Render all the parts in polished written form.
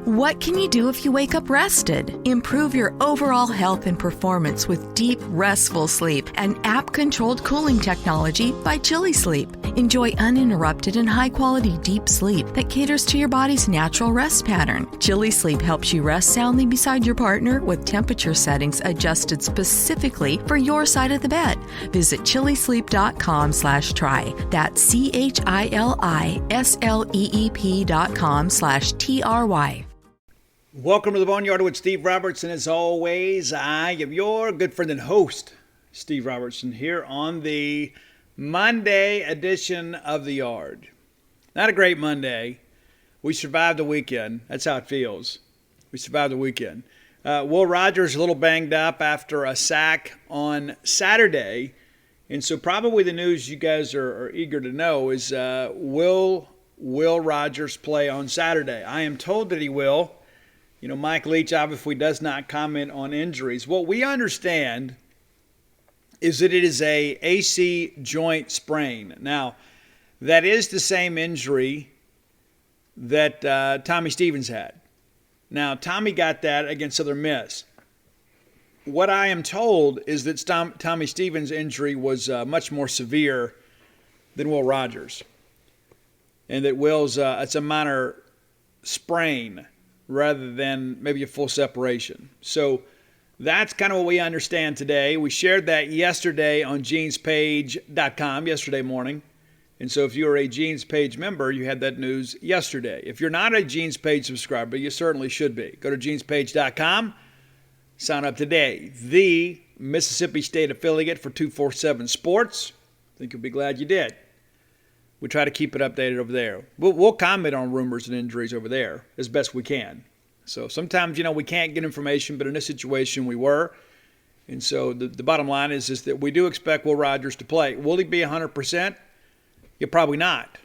What can you do if you wake up rested? Improve your overall health and performance with deep, restful sleep and app-controlled cooling technology by Chili Sleep. Enjoy uninterrupted and high-quality deep sleep that caters to your body's natural rest pattern. Chili Sleep helps you rest soundly beside your partner with temperature settings adjusted specifically for your side of the bed. Visit chilisleep.com/try. That's CHILISLEEP.com/TRY. Welcome to the Boneyard with Steve Robertson. As always, I am your good friend and host, Steve Robertson, here on the Monday edition of The Yard. Not a great Monday. We survived the weekend. That's how it feels. We survived the weekend. Will Rogers a little banged up after a sack on Saturday. And so probably the news you guys are eager to know is will Rogers play on Saturday? I am told that he will. You know, Mike Leach obviously does not comment on injuries. What we understand is that it is a AC joint sprain. Now, that is the same injury that Tommy Stevens had. Now, Tommy got that against Southern Miss. What I am told is that Tommy Stevens' injury was much more severe than Will Rogers. And that Will's, it's a minor sprain rather than maybe a full separation. So that's kind of what we understand today. We shared that yesterday on genespage.com yesterday morning. And so if you are a Genes Page member, you had that news yesterday. If you're not a Genes Page subscriber, you certainly should be. Go to genespage.com, sign up today. The Mississippi State affiliate for 247 Sports. I think you'll be glad you did. We try to keep it updated over there. We'll comment on rumors and injuries over there as best we can. So sometimes, we can't get information, but in this situation we were. And so the bottom line is that we do expect Will Rogers to play. Will he be 100%? Yeah, probably not.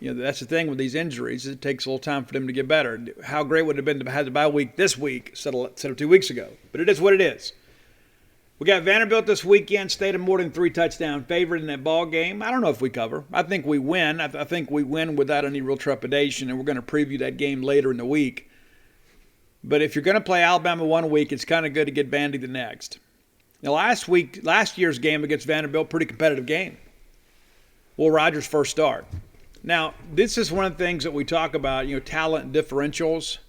That's the thing with these injuries. It takes a little time for them to get better. How great would it have been to have the bye week this week instead of 2 weeks ago? But it is what it is. We got Vanderbilt this weekend, State of more than 3 touchdown favorite in that ball game. I don't know if we cover. I think we win. I think we win without any real trepidation, and we're going to preview that game later in the week. But if you're going to play Alabama one week, it's kind of good to get Vandy the next. Now, last year's game against Vanderbilt, pretty competitive game. Will Rogers' first start. Now, this is one of the things that we talk about, talent differentials.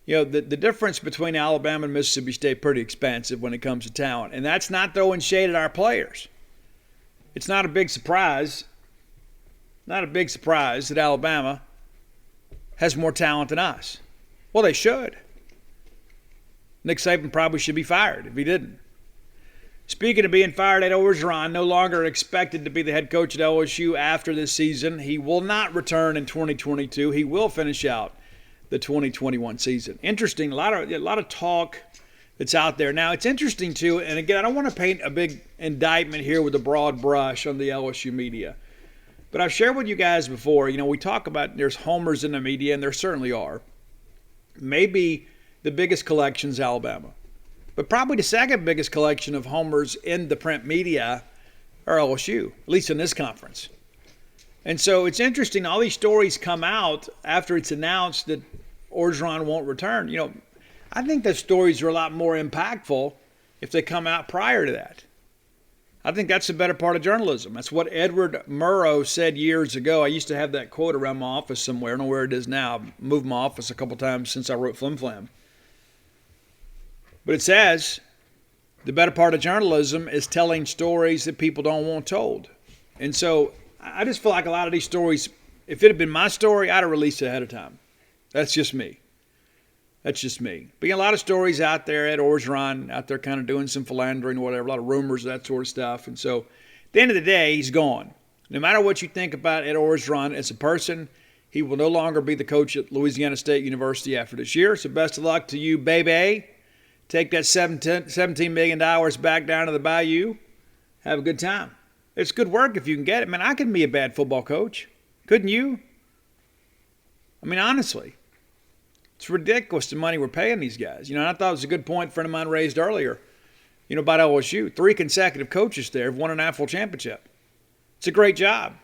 The difference between Alabama and Mississippi State pretty expensive when it comes to talent. And that's not throwing shade at our players. It's not a big surprise. Not a big surprise that Alabama has more talent than us. Well, they should. Nick Saban probably should be fired if he didn't. Speaking of being fired, Ed Orgeron no longer expected to be the head coach at LSU after this season. He will not return in 2022. He will finish out the 2021 season. Interesting, a lot of talk that's out there. Now, it's interesting, too, and again, I don't want to paint a big indictment here with a broad brush on the LSU media. But I've shared with you guys before, we talk about there's homers in the media, and there certainly are. Maybe the biggest collection is Alabama. But probably the second biggest collection of homers in the print media are LSU, at least in this conference. And so it's interesting, all these stories come out after it's announced that Orgeron won't return. I think those stories are a lot more impactful if they come out prior to that. I think that's the better part of journalism. That's what Edward Murrow said years ago. I used to have that quote around my office somewhere. I don't know where it is now. I've moved my office a couple times since I wrote Flim Flam. But it says the better part of journalism is telling stories that people don't want told. And so I just feel like a lot of these stories, if it had been my story, I'd have released it ahead of time. That's just me. But a lot of stories out there, Ed Orgeron out there kind of doing some philandering or whatever, a lot of rumors, that sort of stuff. And so at the end of the day, he's gone. No matter what you think about Ed Orgeron as a person, he will no longer be the coach at Louisiana State University after this year. So best of luck to you, baby. Take that $17 million back down to the bayou. Have a good time. It's good work if you can get it. Man, I could be a bad football coach. Couldn't you? I mean, honestly. It's ridiculous the money we're paying these guys. And I thought it was a good point a friend of mine raised earlier, about LSU. 3 consecutive coaches there have won a national championship. It's a great job.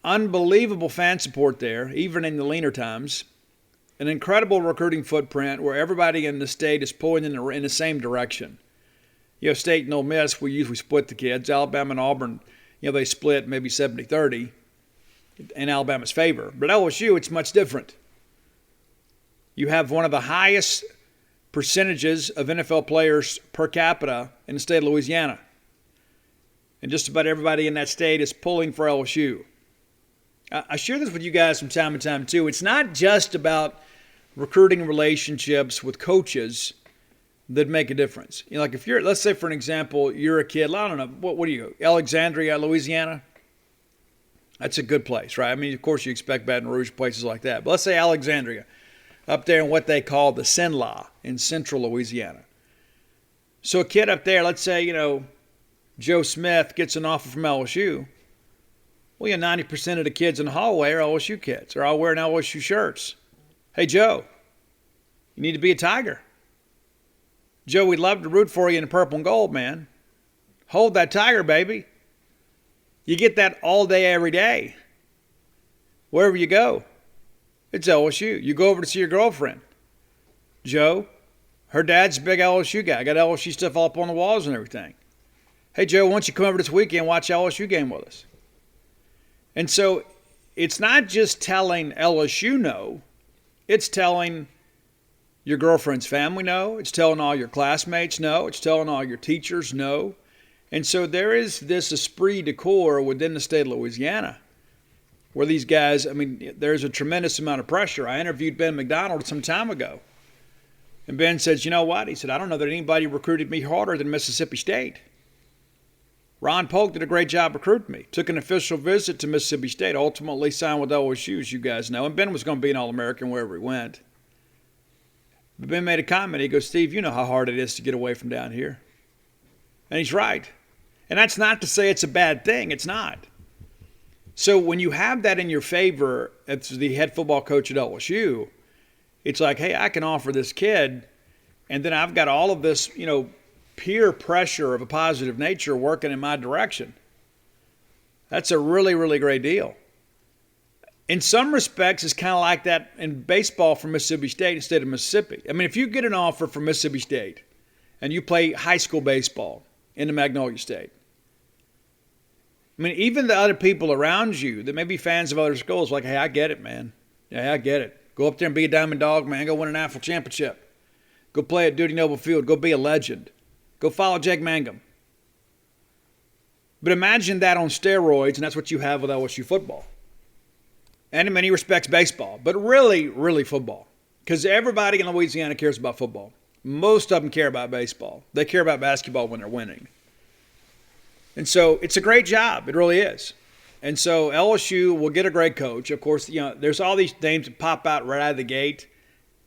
Unbelievable fan support there, even in the leaner times. an incredible recruiting footprint where everybody in the state is pulling in the same direction. State and Ole Miss, we usually split the kids. Alabama and Auburn, they split maybe 70-30 in Alabama's favor. But LSU, it's much different. You have one of the highest percentages of NFL players per capita in the state of Louisiana. And just about everybody in that state is pulling for LSU. I share this with you guys from time to time, too. It's not just about recruiting relationships with coaches that make a difference. Like if you're, let's say for an example, you're a kid, I don't know, what do you go? Alexandria, Louisiana? That's a good place, right? I mean, of course you expect Baton Rouge, places like that. But let's say Alexandria, up there in what they call the Sinlaw in central Louisiana. So a kid up there, let's say, Joe Smith gets an offer from LSU. Well, 90% of the kids in the hallway are LSU kids. They're all wearing LSU shirts. Hey, Joe, you need to be a Tiger. Joe, we'd love to root for you in the purple and gold, man. Hold that Tiger, baby. You get that all day, every day. Wherever you go, it's LSU. You go over to see your girlfriend. Joe, her dad's a big LSU guy. Got LSU stuff all up on the walls and everything. Hey, Joe, why don't you come over this weekend and watch LSU game with us? And so it's not just telling LSU no. It's telling your girlfriend's family no. It's telling all your classmates no. It's telling all your teachers no. And so there is this esprit de corps within the state of Louisiana where these guys, there's a tremendous amount of pressure. I interviewed Ben McDonald some time ago. And Ben says, you know what? He said, I don't know that anybody recruited me harder than Mississippi State. Ron Polk did a great job recruiting me. Took an official visit to Mississippi State. Ultimately signed with LSU, as you guys know. And Ben was going to be an All-American wherever he went. But Ben made a comment. He goes, Steve, you know how hard it is to get away from down here. And he's right. And that's not to say it's a bad thing. It's not. So when you have that in your favor as the head football coach at LSU, it's like, hey, I can offer this kid, and then I've got all of this, peer pressure of a positive nature working in my direction. That's a really, really great deal. In some respects, it's kind of like that in baseball for Mississippi State instead of Mississippi. If you get an offer from Mississippi State and you play high school baseball in the Magnolia State, even the other people around you that may be fans of other schools, like, hey, I get it, man. Yeah, I get it. Go up there and be a Diamond Dog, man. Go win an National Championship. Go play at Duty Noble Field. Go be a legend. Go follow Jake Mangum. But imagine that on steroids, and that's what you have with LSU football. And in many respects, baseball. But really, really football. Because everybody in Louisiana cares about football. Most of them care about baseball. They care about basketball when they're winning. And so it's a great job. It really is. And so LSU will get a great coach. Of course, there's all these names that pop out right out of the gate.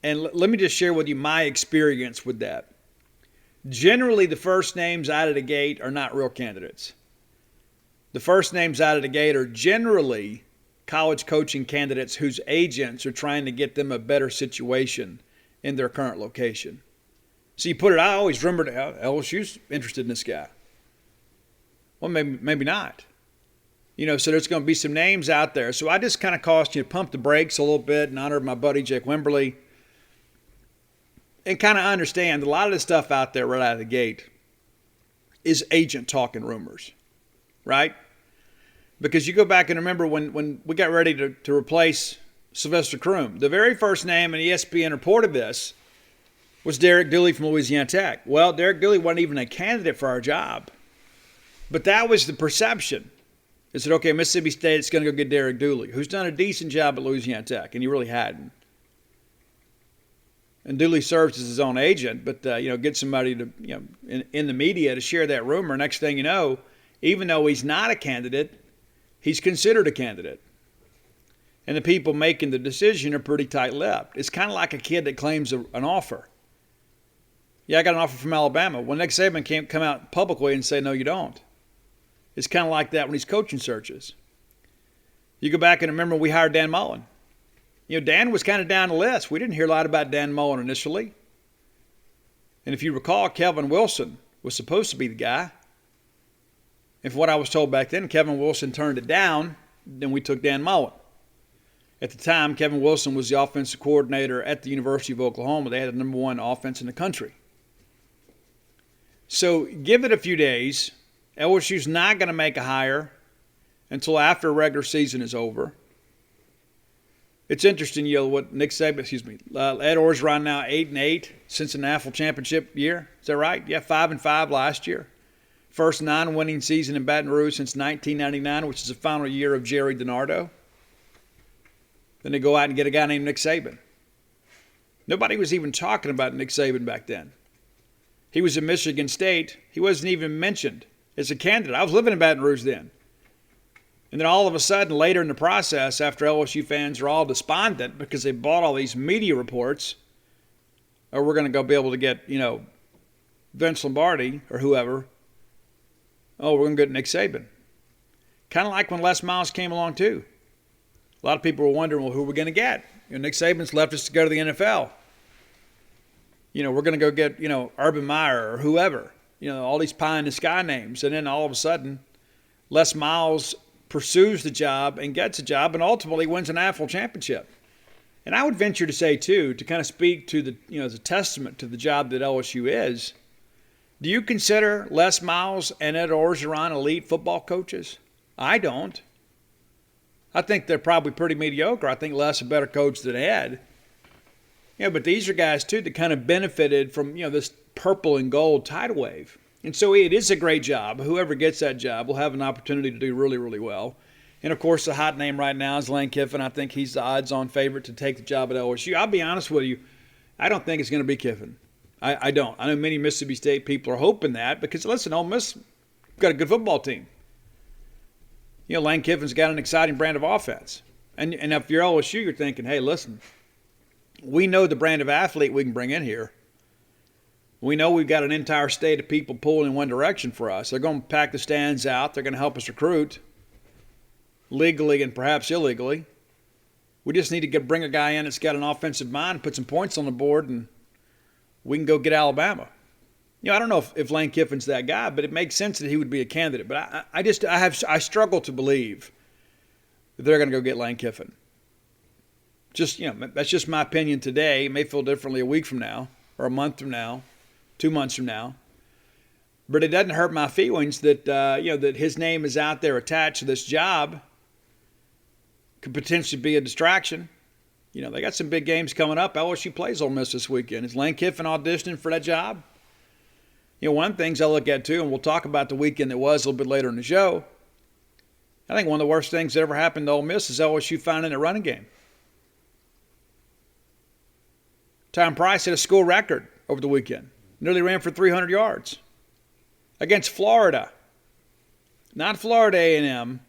And let me just share with you my experience with that. Generally, the first names out of the gate are not real candidates. The first names out of the gate are generally college coaching candidates whose agents are trying to get them a better situation in their current location. So you put it, I always remembered LSU's interested in this guy. Well, maybe not. So there's going to be some names out there. So I just kind of caused you to pump the brakes a little bit in honor of my buddy Jake Wimberly. And kind of understand a lot of the stuff out there right out of the gate is agent talking rumors, right? Because you go back and remember when we got ready to replace Sylvester Croom, the very first name, and ESPN reported this, was Derek Dooley from Louisiana Tech. Well, Derek Dooley wasn't even a candidate for our job. But that was the perception. They said, okay, Mississippi State is going to go get Derek Dooley, who's done a decent job at Louisiana Tech, and he really hadn't. And Dooley serves as his own agent, but get somebody to in the media to share that rumor. Next thing you know, even though he's not a candidate, he's considered a candidate. And the people making the decision are pretty tight-lipped. It's kind of like a kid that claims an offer. Yeah, I got an offer from Alabama. Well, Nick Saban can't come out publicly and say, no, you don't. It's kind of like that when he's coaching searches. You go back and remember we hired Dan Mullen. Dan was kind of down the list. We didn't hear a lot about Dan Mullen initially. And if you recall, Kelvin Wilson was supposed to be the guy. And from what I was told back then, Kevin Wilson turned it down. Then we took Dan Mullen. At the time, Kevin Wilson was the offensive coordinator at the University of Oklahoma. They had the number one offense in the country. So give it a few days. LSU's not going to make a hire until after regular season is over. It's interesting, what Ed Orgeron now 8-8 since the national championship year. Is that right? Yeah, 5-5 last year. First non-winning season in Baton Rouge since 1999, which is the final year of Jerry DiNardo. Then they go out and get a guy named Nick Saban. Nobody was even talking about Nick Saban back then. He was at Michigan State. He wasn't even mentioned as a candidate. I was living in Baton Rouge then. And then all of a sudden, later in the process, after LSU fans are all despondent because they bought all these media reports, or we're going to go be able to get, Vince Lombardi or whoever, we're going to get Nick Saban. Kind of like when Les Miles came along too. A lot of people were wondering, who are we going to get? Nick Saban's left us to go to the NFL. We're going to go get, Urban Meyer or whoever. All these pie in the sky names. And then all of a sudden, Les Miles pursues the job and gets a job and ultimately wins a national championship. And I would venture to say, too, to kind of speak to the, as a testament to the job that LSU is, do you consider Les Miles and Ed Orgeron elite football coaches? I don't. I think they're probably pretty mediocre. I think Les is a better coach than Ed. But these are guys, too, that kind of benefited from, this purple and gold tidal wave. And so it is a great job. Whoever gets that job will have an opportunity to do really, really well. And, of course, the hot name right now is Lane Kiffin. I think he's the odds-on favorite to take the job at LSU. I'll be honest with you. I don't think it's going to be Kiffin. I don't. I know many Mississippi State people are hoping that because, listen, Ole Miss got a good football team. Lane Kiffin's got an exciting brand of offense. And if you're LSU, you're thinking, hey, listen, we know the brand of athlete we can bring in here. We know we've got an entire state of people pulling in one direction for us. They're going to pack the stands out. They're going to help us recruit legally and perhaps illegally. We just need to bring a guy in that's got an offensive mind, put some points on the board, and we can go get Alabama. I don't know if Lane Kiffin's that guy, but it makes sense that he would be a candidate. But I struggle to believe that they're going to go get Lane Kiffin. Just, that's just my opinion today. It may feel differently a week from now or a month from now, 2 months from now. But it doesn't hurt my feelings that, that his name is out there attached to this job. Could potentially be a distraction. They got some big games coming up. LSU plays Ole Miss this weekend. Is Lane Kiffin auditioning for that job? One of the things I look at, too, and we'll talk about the weekend that was a little bit later in the show, I think one of the worst things that ever happened to Ole Miss is LSU finding a running game. Tom Price hit a school record over the weekend. Nearly ran for 300 yards against Florida. Not Florida A&M,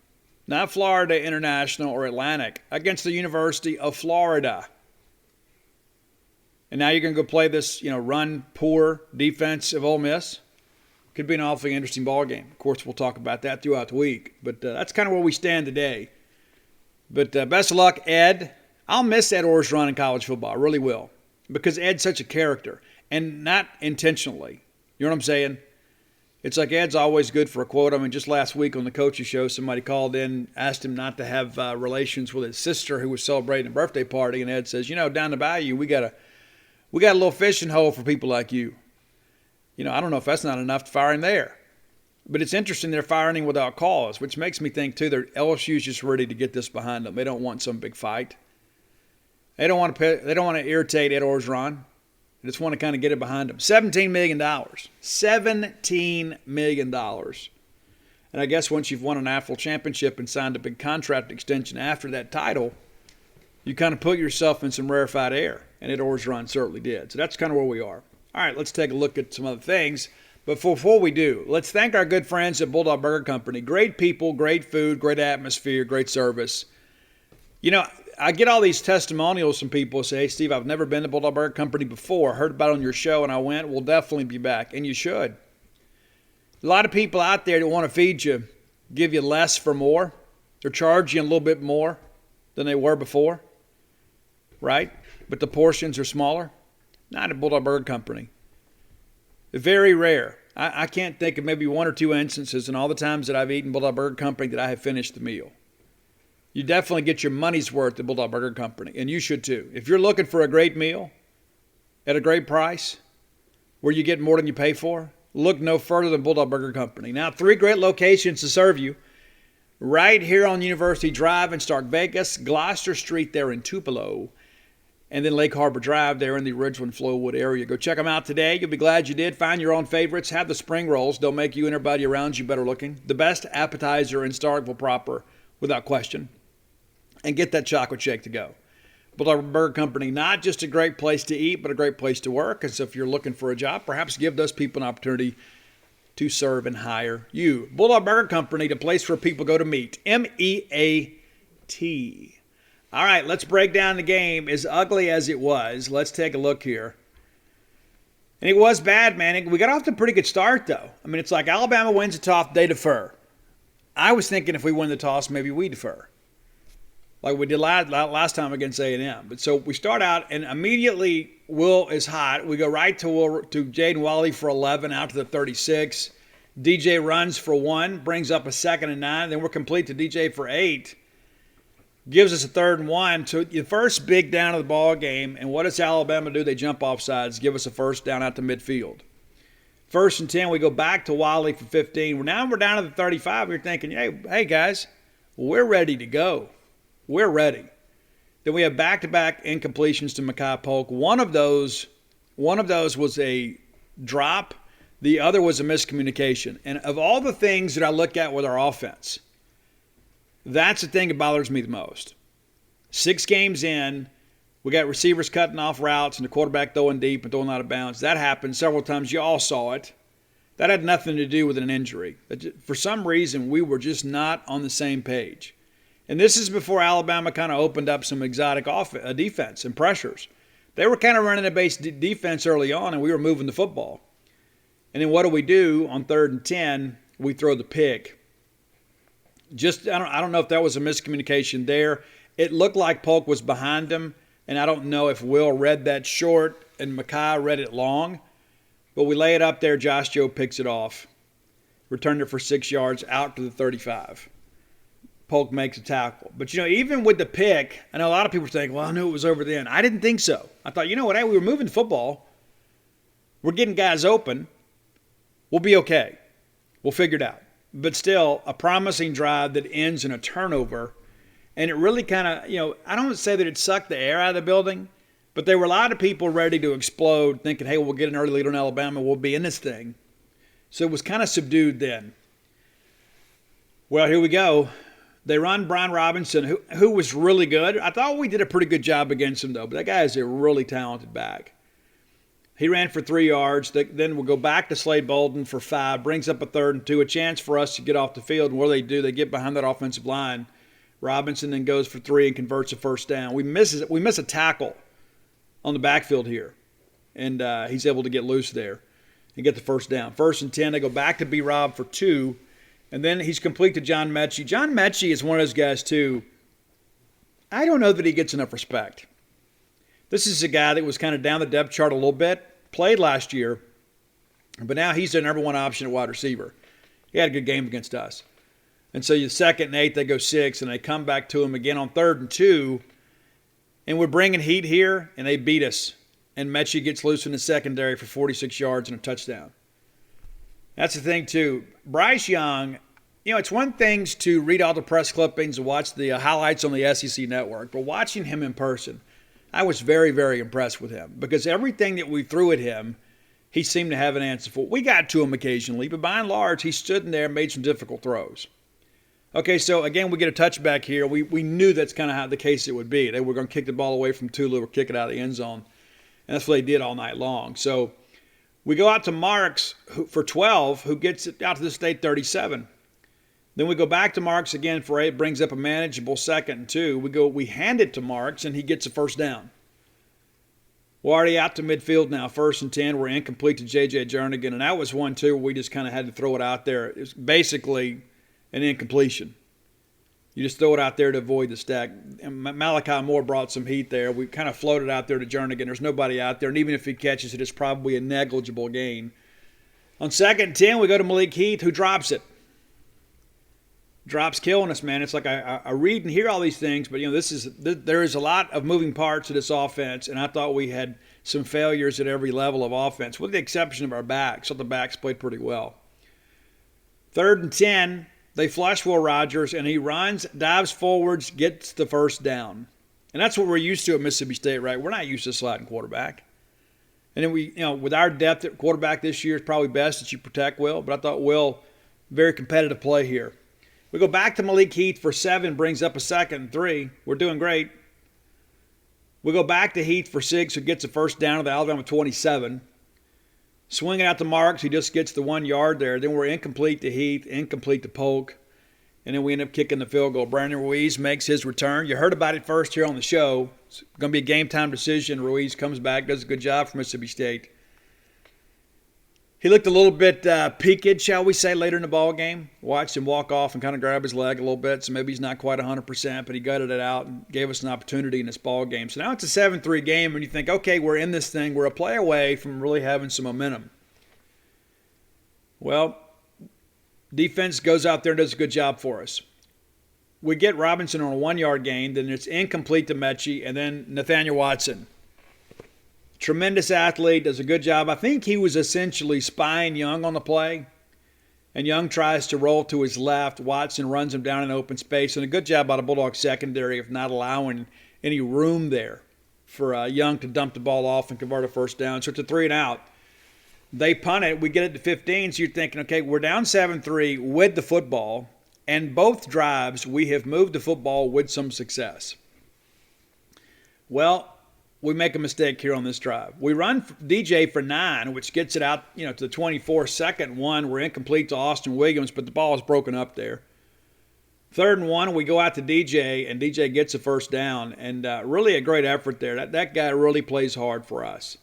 not Florida International or Atlantic, against the University of Florida. And now you're going to go play this, run poor defense of Ole Miss. Could be an awfully interesting ball game. Of course, we'll talk about that throughout the week. But that's kind of where we stand today. But best of luck, Ed. I'll miss Ed Orgeron in college football. I really will. Because Ed's such a character. And not intentionally. You know what I'm saying? It's like Ed's always good for a quote. Just last week on the coach's show, somebody called in, asked him not to have relations with his sister who was celebrating a birthday party. And Ed says, down the bayou, we got a little fishing hole for people like you. I don't know if that's not enough to fire him there. But it's interesting they're firing him without cause, which makes me think, too, that LSU's just ready to get this behind them. They don't want some big fight. They don't want to irritate Ed Orgeron. They just want to kind of get it behind them. $17 million. $17 million. And I guess once you've won a national championship and signed a big contract extension after that title, you kind of put yourself in some rarefied air. And Ed Orgeron certainly did. So that's kind of where we are. All right, let's take a look at some other things. But before we do, let's thank our good friends at Bulldog Burger Company. Great people, great food, great atmosphere, great service. I get all these testimonials from people who say, hey, Steve, I've never been to Bulldog Burger Company before. I heard about it on your show and I went. We'll definitely be back. And you should. A lot of people out there that want to feed you, give you less for more. They're charging you a little bit more than they were before. Right? But the portions are smaller. Not at Bulldog Burger Company. Very rare. I can't think of maybe one or two instances in all the times that I've eaten Bulldog Burger Company that I have finished the meal. You definitely get your money's worth at Bulldog Burger Company, and you should too. If you're looking for a great meal at a great price where you get more than you pay for, look no further than Bulldog Burger Company. Now, 3 great locations to serve you right here on University Drive in Stark Vegas, Gloucester Street there in Tupelo, and then Lake Harbor Drive there in the Ridgeland-Flowood area. Go check them out today. You'll be glad you did. Find your own favorites. Have the spring rolls. They'll make you and everybody around you better looking. The best appetizer in Starkville proper, without question. And get that chocolate shake to go. Bulldog Burger Company, not just a great place to eat, but a great place to work. And so if you're looking for a job, perhaps give those people an opportunity to serve and hire you. Bulldog Burger Company, the place where people go to meet. M-E-A-T. All right, let's break down the game. As ugly as it was, let's take a look here. And it was bad, man. We got off to a pretty good start, though. I mean, it's like Alabama wins the toss, they defer. I was thinking if we win the toss, maybe we defer, like we did last time against A&M. But so we start out, and immediately Will is hot. We go right to Jaden Wally for 11 out to the 36. DJ runs for 1, brings up a 2nd and 9. Then we're complete to DJ for 8. Gives us a 3rd and 1. So the first big down of the ball game. And what does Alabama do? They jump off sides, give us a first down out to midfield. 1st and 10, we go back to Wally for 15. Now we're down to the 35. We're thinking, hey guys, we're ready to go. We're ready. Then we have back-to-back incompletions to Mekhi Polk. One of those was a drop. The other was a miscommunication. And of all the things that I look at with our offense, that's the thing that bothers me the most. 6 games in, we got receivers cutting off routes and the quarterback throwing deep and throwing out of bounds. That happened several times. You all saw it. That had nothing to do with an injury. For some reason, we were just not on the same page. And this is before Alabama kind of opened up some exotic defense and pressures. They were kind of running a base defense early on, and we were moving the football. And then what do we do on 3rd and 10? We throw the pick. I don't know if that was a miscommunication there. It looked like Polk was behind him, and I don't know if Will read that short and Mekhi read it long. But we lay it up there. Josh Joe picks it off. Returned it for 6 yards out to the 35. Polk makes a tackle. But, even with the pick, I know a lot of people think, well, I knew it was over then. I didn't think so. I thought, you know what, hey, we were moving the football. We're getting guys open. We'll be okay. We'll figure it out. But still, a promising drive that ends in a turnover. And it really kind of, I don't say that it sucked the air out of the building, but there were a lot of people ready to explode thinking, hey, we'll get an early lead on Alabama. We'll be in this thing. So it was kind of subdued then. Well, here we go. They run Brian Robinson, who was really good. I thought we did a pretty good job against him, though. But that guy is a really talented back. He ran for 3 yards. Then we'll go back to Slade Bolden for 5. Brings up a 3rd and 2. A chance for us to get off the field. And what do? They get behind that offensive line. Robinson then goes for 3 and converts a first down. We miss a tackle on the backfield here. And he's able to get loose there and get the first down. 1st and 10. They go back to B-Rob for 2. And then he's complete to John Mechie. John Mechie is one of those guys, too. I don't know that he gets enough respect. This is a guy that was kind of down the depth chart a little bit, played last year, but now he's the number 1 option at wide receiver. He had a good game against us. And so you 2nd and 8, they go 6, and they come back to him again on 3rd and 2. And we're bringing heat here, and they beat us. And Mechie gets loose in the secondary for 46 yards and a touchdown. That's the thing, too. Bryce Young, it's one thing to read all the press clippings and watch the highlights on the SEC network, but watching him in person, I was very, very impressed with him because everything that we threw at him, he seemed to have an answer for. We got to him occasionally, but by and large, he stood in there and made some difficult throws. Okay, so again, we get a touchback here. We knew that's kind of how the case it would be. They were going to kick the ball away from Tulu or kick it out of the end zone, and that's what they did all night long. So we go out to Marks for 12, who gets it out to the state 37. Then we go back to Marks again for 8, brings up a manageable 2nd and 2. We hand it to Marks, and he gets a first down. We're already out to midfield now, 1st and 10. We're incomplete to J.J. Jernigan, and that was one, too, where we just kind of had to throw it out there. It was basically an incompletion. You just throw it out there to avoid the stack. And Malachi Moore brought some heat there. We kind of floated out there to Jernigan. There's nobody out there, and even if he catches it, it's probably a negligible gain. On 2nd and 10, we go to Malik Heath, who drops it. Drops killing us, man. It's like I read and hear all these things, but there is a lot of moving parts to this offense, and I thought we had some failures at every level of offense, with the exception of our backs. So the backs played pretty well. 3rd and 10, they flush Will Rogers, and he runs, dives forwards, gets the first down. And that's what we're used to at Mississippi State, right? We're not used to sliding quarterback. And then with our depth at quarterback this year, it's probably best that you protect Will. But I thought Will, very competitive play here. We go back to Malik Heath for 7, brings up a 2nd and 3. We're doing great. We go back to Heath for 6, who gets a first down at the Alabama 27. Swinging out to Marks, he just gets the 1 yard there. Then we're incomplete to Heath, incomplete to Polk. And then we end up kicking the field goal. Brandon Ruiz makes his return. You heard about it first here on the show. It's going to be a game-time decision. Ruiz comes back, does a good job for Mississippi State. He looked a little bit peaked, shall we say, later in the ball game. Watched him walk off and kind of grab his leg a little bit, so maybe he's not quite 100%, but he gutted it out and gave us an opportunity in this ball game. So now it's a 7-3 game, and you think, okay, we're in this thing. We're a play away from really having some momentum. Well, defense goes out there and does a good job for us. We get Robinson on a 1-yard gain, then it's incomplete to Mechie, and then Nathaniel Watson. Tremendous athlete, does a good job. I think he was essentially spying Young on the play. And Young tries to roll to his left. Watson runs him down in open space. And a good job by the Bulldog secondary of not allowing any room there for Young to dump the ball off and convert a first down. So it's a 3 and out. They punt it. We get it to 15. So you're thinking, okay, we're down 7-3 with the football. And both drives, we have moved the football with some success. Well, we make a mistake here on this drive. We run DJ for 9, which gets it out, to the 24. 2nd one, we're incomplete to Austin Williams, but the ball is broken up there. 3rd and 1, we go out to DJ, and DJ gets a first down, and really a great effort there. That guy really plays hard for us.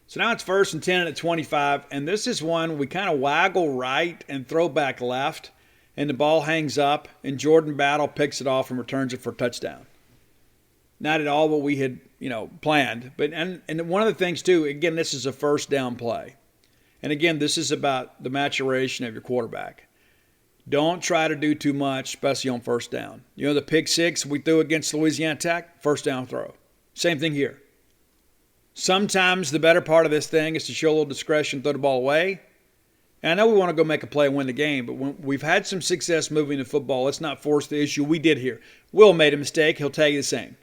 So now it's 1st and 10 at 25, and this is one we kind of waggle right and throw back left, and the ball hangs up, and Jordan Battle picks it off and returns it for a touchdown. Not at all what we had, planned. But and one of the things, too, again, this is a first down play. And, again, this is about the maturation of your quarterback. Don't try to do too much, especially on first down. The pick 6 we threw against Louisiana Tech, first down throw. Same thing here. Sometimes the better part of this thing is to show a little discretion, throw the ball away. And I know we want to go make a play and win the game, but when we've had some success moving the football, let's not force the issue we did here. Will made a mistake. He'll tell you the same.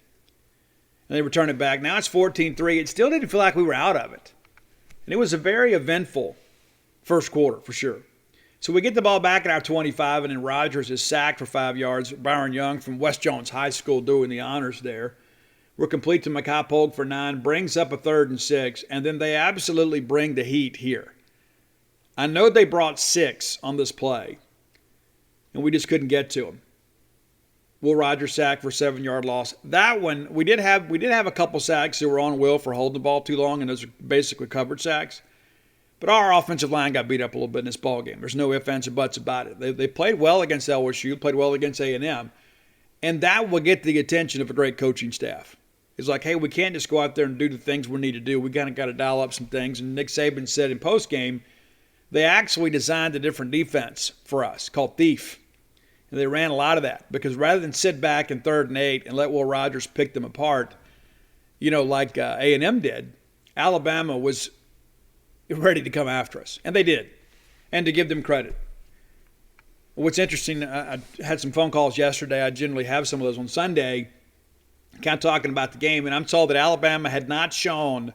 And they return it back. Now it's 14-3. It still didn't feel like we were out of it. And it was a very eventful first quarter for sure. So we get the ball back at our 25, and then Rogers is sacked for 5 yards. Byron Young from West Jones High School doing the honors there. We're complete to Mekhi Polk for 9, brings up a 3rd and 6, and then they absolutely bring the heat here. I know they brought 6 on this play, and we just couldn't get to them. Will Rogers sacked for a 7-yard loss. That one, we did have a couple sacks that were on Will for holding the ball too long, and those are basically covered sacks. But our offensive line got beat up a little bit in this ball game. There's no ifs, ands, or buts about it. They played well against LSU, played well against A&M, and that will get the attention of a great coaching staff. It's like, hey, we can't just go out there and do the things we need to do. We kind of got to dial up some things. And Nick Saban said in postgame, they actually designed a different defense for us called Thief. And they ran a lot of that because rather than sit back in 3rd and 8 and let Will Rogers pick them apart, like A&M did, Alabama was ready to come after us. And they did. And to give them credit. What's interesting, I had some phone calls yesterday. I generally have some of those on Sunday, kind of talking about the game. And I'm told that Alabama had not shown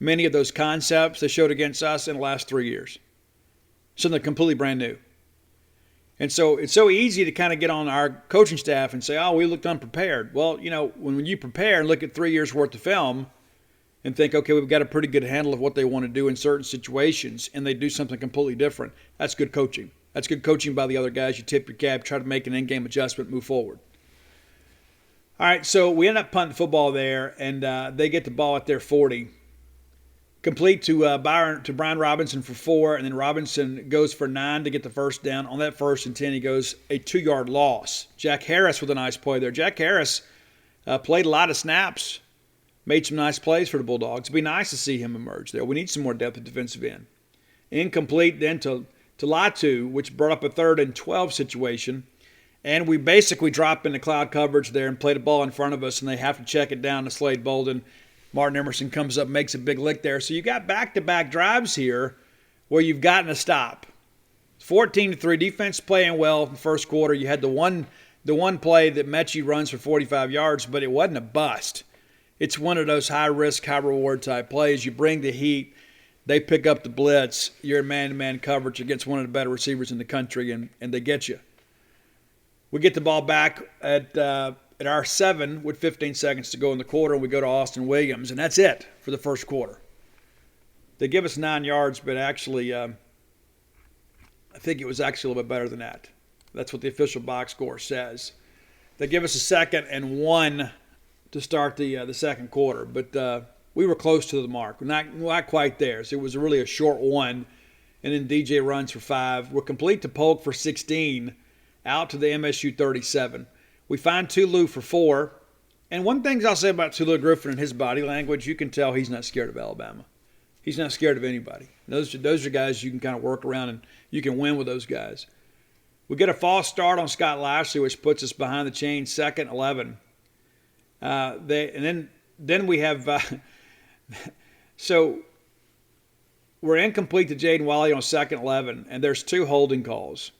many of those concepts they showed against us in the last 3 years. Something completely brand new. And so it's so easy to kind of get on our coaching staff and say, oh, we looked unprepared. Well, when you prepare and look at 3 years' worth of film and think, okay, we've got a pretty good handle of what they want to do in certain situations, and they do something completely different, that's good coaching. That's good coaching by the other guys. You tip your cap, try to make an in-game adjustment, move forward. All right, so we end up punting the football there, and they get the ball at their 40. Complete to Brian Robinson for 4, and then Robinson goes for 9 to get the first down. On that 1st and 10, he goes a 2-yard loss. Jack Harris with a nice play there. Jack Harris played a lot of snaps, made some nice plays for the Bulldogs. It'd be nice to see him emerge there. We need some more depth at defensive end. Incomplete then to Latu, which brought up a 3rd and 12 situation. And we basically drop into cloud coverage there and play the ball in front of us, and they have to check it down to Slade Bolden. Martin Emerson comes up, makes a big lick there. So you got back-to-back drives here where you've gotten a stop. 14-3, defense playing well in the first quarter. You had the one play that Mechie runs for 45 yards, but it wasn't a bust. It's one of those high-risk, high-reward type plays. You bring the heat, they pick up the blitz, you're in man-to-man coverage against one of the better receivers in the country, and they get you. We get the ball back at our 7 with 15 seconds to go in the quarter, and we go to Austin Williams, and that's it for the first quarter. They give us 9 yards, but actually I think it was actually a little bit better than that. That's what the official box score says. They give us a 2nd and 1 to start the second quarter, but we were close to the mark. Not quite there. So it was really a short 1, and then DJ runs for 5. We're complete to Polk for 16, out to the MSU 37. We find Tulu for 4. And one thing I'll say about Tulu Griffin and his body language, you can tell he's not scared of Alabama. He's not scared of anybody. Those are guys you can kind of work around, and you can win with those guys. We get a false start on Scott Lashley, which puts us behind the chain, 2nd 11. Then we have so we're incomplete to Jaden Wally on 2nd 11, and there's 2 holding calls.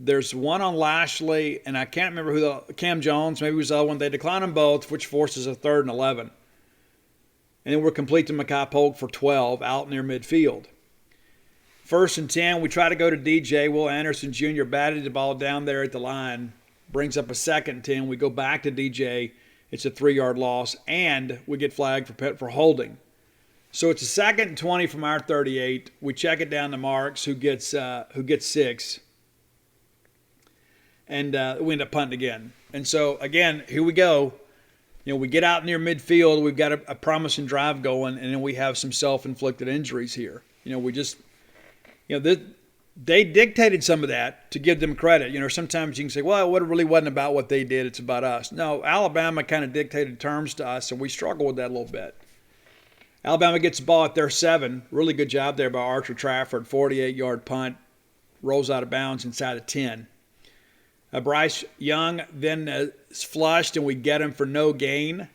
There's one on Lashley, and I can't remember who Cam Jones, maybe it was the other one. They decline them both, which forces a 3rd and 11. And then we're complete to Mekhi Polk for 12 out near midfield. 1st and 10, we try to go to DJ. Will Anderson Jr. batted the ball down there at the line, brings up a 2nd and 10. We go back to DJ. It's a 3-yard loss, and we get flagged for holding. So it's a 2nd and 20 from our 38. We check it down to Marks, who gets 6. And we end up punting again. And so, again, here we go. We get out near midfield. We've got a promising drive going, and then we have some self-inflicted injuries here. They dictated some of that, to give them credit. Sometimes you can say, well, it really wasn't about what they did. It's about us. No, Alabama kind of dictated terms to us, and we struggle with that a little bit. Alabama gets the ball at their 7. Really good job there by Archer Trafford. 48-yard punt. Rolls out of bounds inside of 10. Bryce Young then is flushed, and we get him for no gain.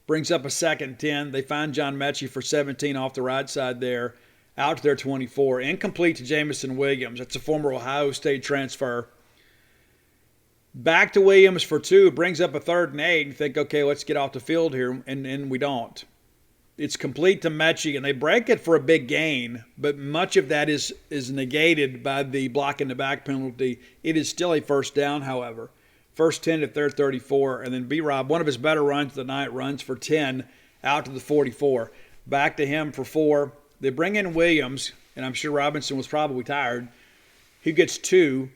Brings up a 2nd and 10. They find John Mechie for 17 off the right side there, out to their 24. Incomplete to Jamison Williams. That's a former Ohio State transfer. Back to Williams for 2. Brings up a 3rd and 8. And think, okay, let's get off the field here, and we don't. It's complete to Mechie, and they break it for a big gain, but much of that is negated by the block in the back penalty. It is still a 1st down, however. 1st 10 at their 34, and then B-Rob, one of his better runs of the night, runs for 10 out to the 44. Back to him for 4. They bring in Williams, and I'm sure Robinson was probably tired. He gets 2,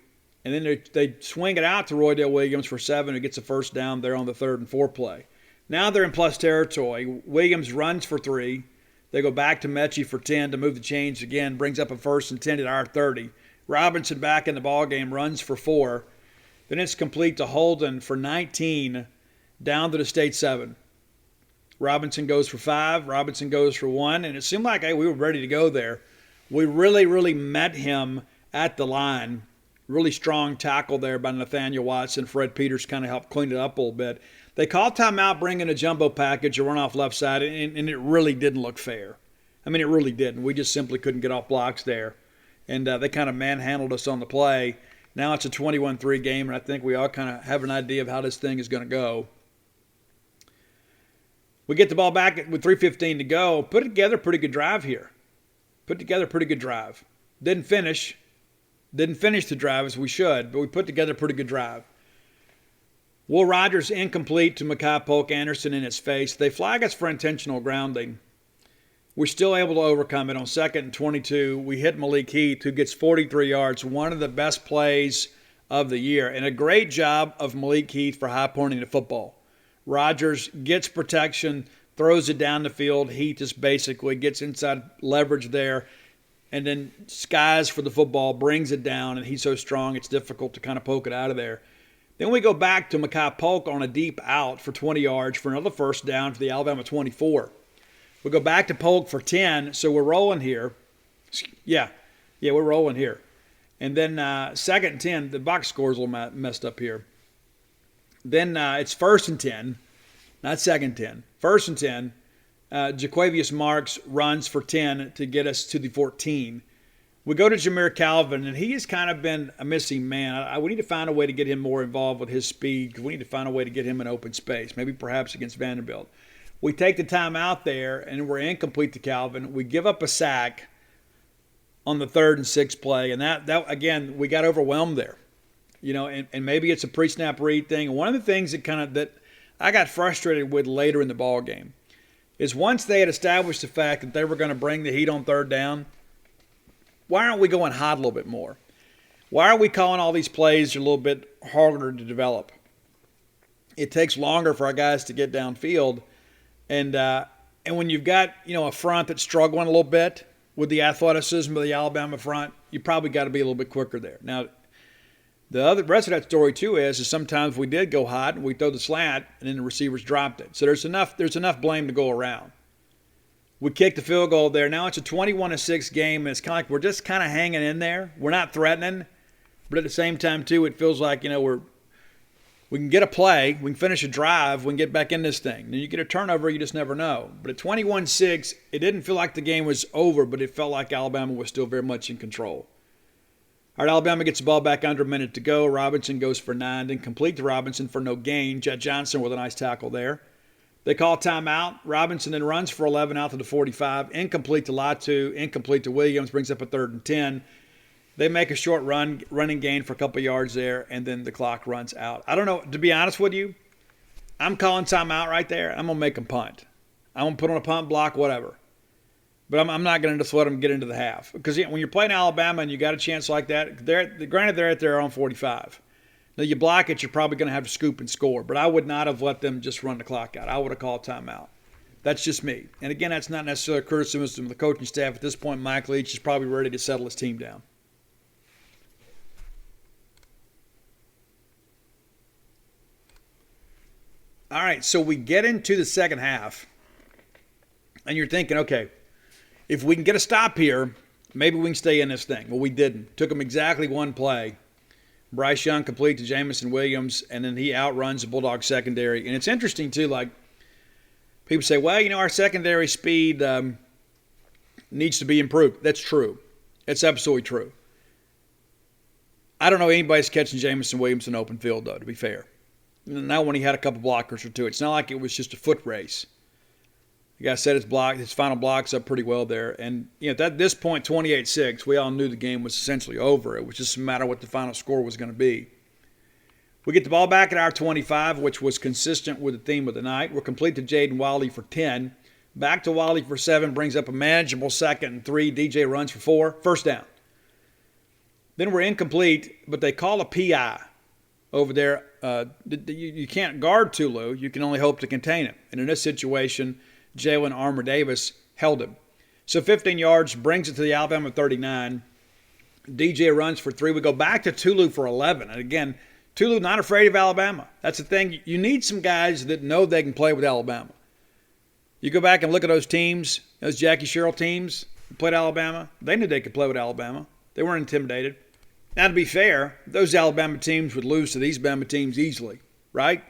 and then they swing it out to Roydale Williams for 7, who gets a 1st down there on the 3rd and 4 play. Now they're in plus territory. Williams runs for 3. They go back to Mechie for 10 to move the chains again. Brings up a 1st and 10 at our 30. Robinson back in the ballgame, runs for 4. Then it's complete to Holden for 19 down to the state 7. Robinson goes for 5. Robinson goes for 1. And it seemed like, we were ready to go there. We really, really met him at the line. Really strong tackle there by Nathaniel Watson. Fred Peters kind of helped clean it up a little bit. They called timeout, bring in a jumbo package, a run off left side, and it really didn't look fair. I mean, it really didn't. We just simply couldn't get off blocks there. And they kind of manhandled us on the play. Now it's a 21-3 game, and I think we all kind of have an idea of how this thing is going to go. We get the ball back with 3:15 to go. Put together a pretty good drive here. Didn't finish the drive as we should, but we put together a pretty good drive. Will Rogers incomplete to Mekhi Polk Anderson in its face. They flag us for intentional grounding. We're still able to overcome it on 2nd and 22. We hit Malik Heath, who gets 43 yards, one of the best plays of the year, and a great job of Malik Heath for high pointing the football. Rogers gets protection, throws it down the field. Heath just basically gets inside leverage there, and then skies for the football, brings it down, and he's so strong it's difficult to kind of poke it out of there. Then we go back to Mekhi Polk on a deep out for 20 yards for another 1st down for the Alabama 24. We go back to Polk for 10, so we're rolling here. Yeah, we're rolling here. And then 2nd and 10, the box score is a little messed up here. Then it's 1st and 10, not 2nd and 10. 1st and 10. Jaquavius Marks runs for 10 to get us to the 14. We go to Jameer Calvin, and he has kind of been a missing man. We need to find a way to get him more involved with his speed. We need to find a way to get him in open space, maybe perhaps against Vanderbilt. We take the time out there, and we're incomplete to Calvin. We give up a sack on the 3rd and 6th play, and that again, we got overwhelmed there. And maybe it's a pre-snap read thing. And one of the things that I got frustrated with later in the ball game is once they had established the fact that they were going to bring the heat on 3rd down, why aren't we going hot a little bit more? Why are we calling all these plays a little bit harder to develop? It takes longer for our guys to get downfield. And when you've got, a front that's struggling a little bit with the athleticism of the Alabama front, you probably got to be a little bit quicker there. Now, the rest of that story, too, is sometimes we did go hot and we throw the slant and then the receivers dropped it. So there's enough blame to go around. We kicked the field goal there. Now it's a 21-6 game, and it's kind of like we're just kind of hanging in there. We're not threatening, but at the same time, too, it feels like, we can get a play, we can finish a drive, we can get back in this thing. Then you get a turnover, you just never know. But at 21-6, it didn't feel like the game was over, but it felt like Alabama was still very much in control. All right, Alabama gets the ball back under a minute to go. Robinson goes for 9, then complete to Robinson for no gain. Jet Johnson with a nice tackle there. They call timeout. Robinson then runs for 11 out to the 45. Incomplete to Latu. Incomplete to Williams. Brings up a 3rd and 10. They make a short running gain for a couple yards there, and then the clock runs out. I don't know. To be honest with you, I'm calling timeout right there. I'm going to make them punt. I'm going to put on a punt block, whatever. But I'm not going to just let them get into the half. Because when you're playing Alabama and you got a chance like that, granted they're at their own 45. Now, you block it, you're probably going to have to scoop and score. But I would not have let them just run the clock out. I would have called timeout. That's just me. And again, that's not necessarily a criticism of the coaching staff. At this point, Mike Leach is probably ready to settle his team down. All right, so we get into the second half. And you're thinking, okay, if we can get a stop here, maybe we can stay in this thing. Well, we didn't. Took them exactly one play. Bryce Young complete to Jamison Williams, and then he outruns the Bulldog secondary. And it's interesting, too, like people say, well, our secondary speed needs to be improved. That's true. It's absolutely true. I don't know anybody's catching Jamison Williams in open field, though, to be fair. Not when he had a couple blockers or two. It's not like it was just a foot race. The guy set his final blocks up pretty well there. And, at this point, 28-6, we all knew the game was essentially over. It was just a matter of what the final score was going to be. We get the ball back at our 25, which was consistent with the theme of the night. We're complete to Jaden Wiley for 10. Back to Wiley for 7, brings up a manageable 2nd and 3. DJ runs for 4. First down. Then we're incomplete, but they call a PI over there. You can't guard Tulu. You can only hope to contain him. And in this situation, Jalen Armour Davis held him. So 15 yards, brings it to the Alabama 39. DJ runs for 3. We go back to Tulu for 11. And again, Tulu not afraid of Alabama. That's the thing. You need some guys that know they can play with Alabama. You go back and look at those teams, those Jackie Sherrill teams that played Alabama. They knew they could play with Alabama. They weren't intimidated. Now, to be fair, those Alabama teams would lose to these Bama teams easily, right?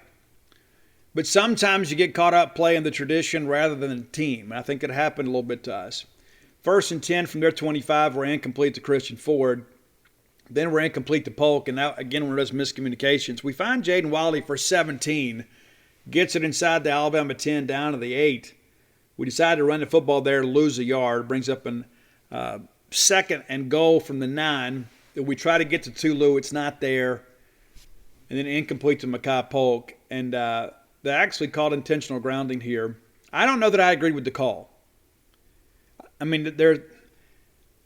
But sometimes you get caught up playing the tradition rather than the team. And I think it happened a little bit to us. 1st and 10 from their 25, we're incomplete to Christian Ford. Then we're incomplete to Polk. And now, again, we're just miscommunications. We find Jaden Wiley for 17. Gets it inside the Alabama 10 down to the 8. We decide to run the football there, lose a yard. Brings up an 2nd and goal from the 9. We try to get to Tulu. It's not there. And then incomplete to Mekhi Polk. And they actually called intentional grounding here. I don't know that I agree with the call. I mean,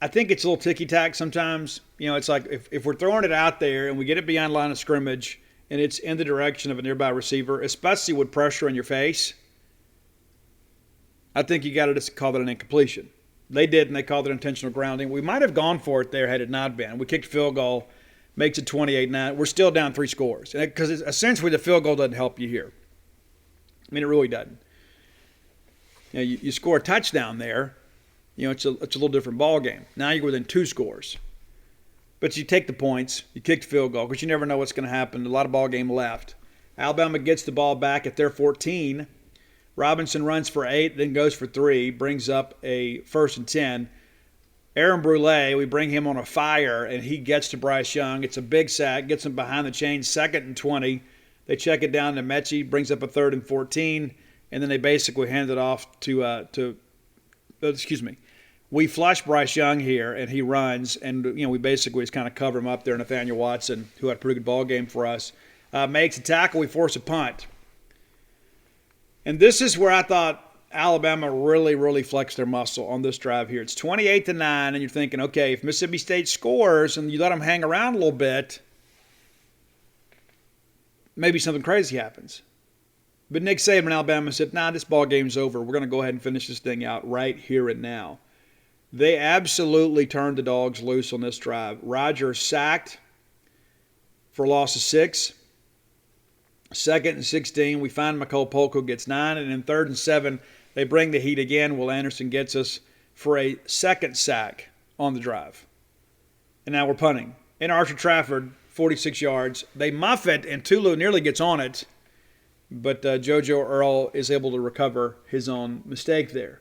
I think it's a little ticky-tack sometimes. It's like if we're throwing it out there and we get it beyond line of scrimmage and it's in the direction of a nearby receiver, especially with pressure in your face, I think you got to just call that an incompletion. They did, and they called it intentional grounding. We might have gone for it there had it not been. We kicked a field goal, makes it 28-9. We're still down 3 scores. Because essentially the field goal doesn't help you here. I mean, it really doesn't. You score a touchdown there, it's a little different ball game. Now you're within 2 scores. But you take the points, you kick the field goal, because you never know what's going to happen. A lot of ball game left. Alabama gets the ball back at their 14. Robinson runs for 8, then goes for 3, brings up a 1st and 10. Aaron Brule, we bring him on a fire, and he gets to Bryce Young. It's a big sack, gets him behind the chains, 2nd and 20. They check it down to Mechie, brings up a 3rd and 14, and then they basically hand it off we flush Bryce Young here, and he runs, and we basically just kind of cover him up there. Nathaniel Watson, who had a pretty good ball game for us, makes a tackle. We force a punt. And this is where I thought Alabama really, really flexed their muscle on this drive here. It's 28-9, and you're thinking, okay, if Mississippi State scores and you let them hang around a little bit, maybe something crazy happens. But Nick Saban in Alabama said, nah, this ball game's over. We're going to go ahead and finish this thing out right here and now. They absolutely turned the dogs loose on this drive. Rogers sacked for a loss of 6. 2nd and 16, we find McCole Polko gets 9. And then 3rd and 7, they bring the heat again. Will Anderson gets us for a 2nd sack on the drive. And now we're punting. In Archer Trafford, 46 yards. They muff it, and Tulu nearly gets on it. But JoJo Earl is able to recover his own mistake there.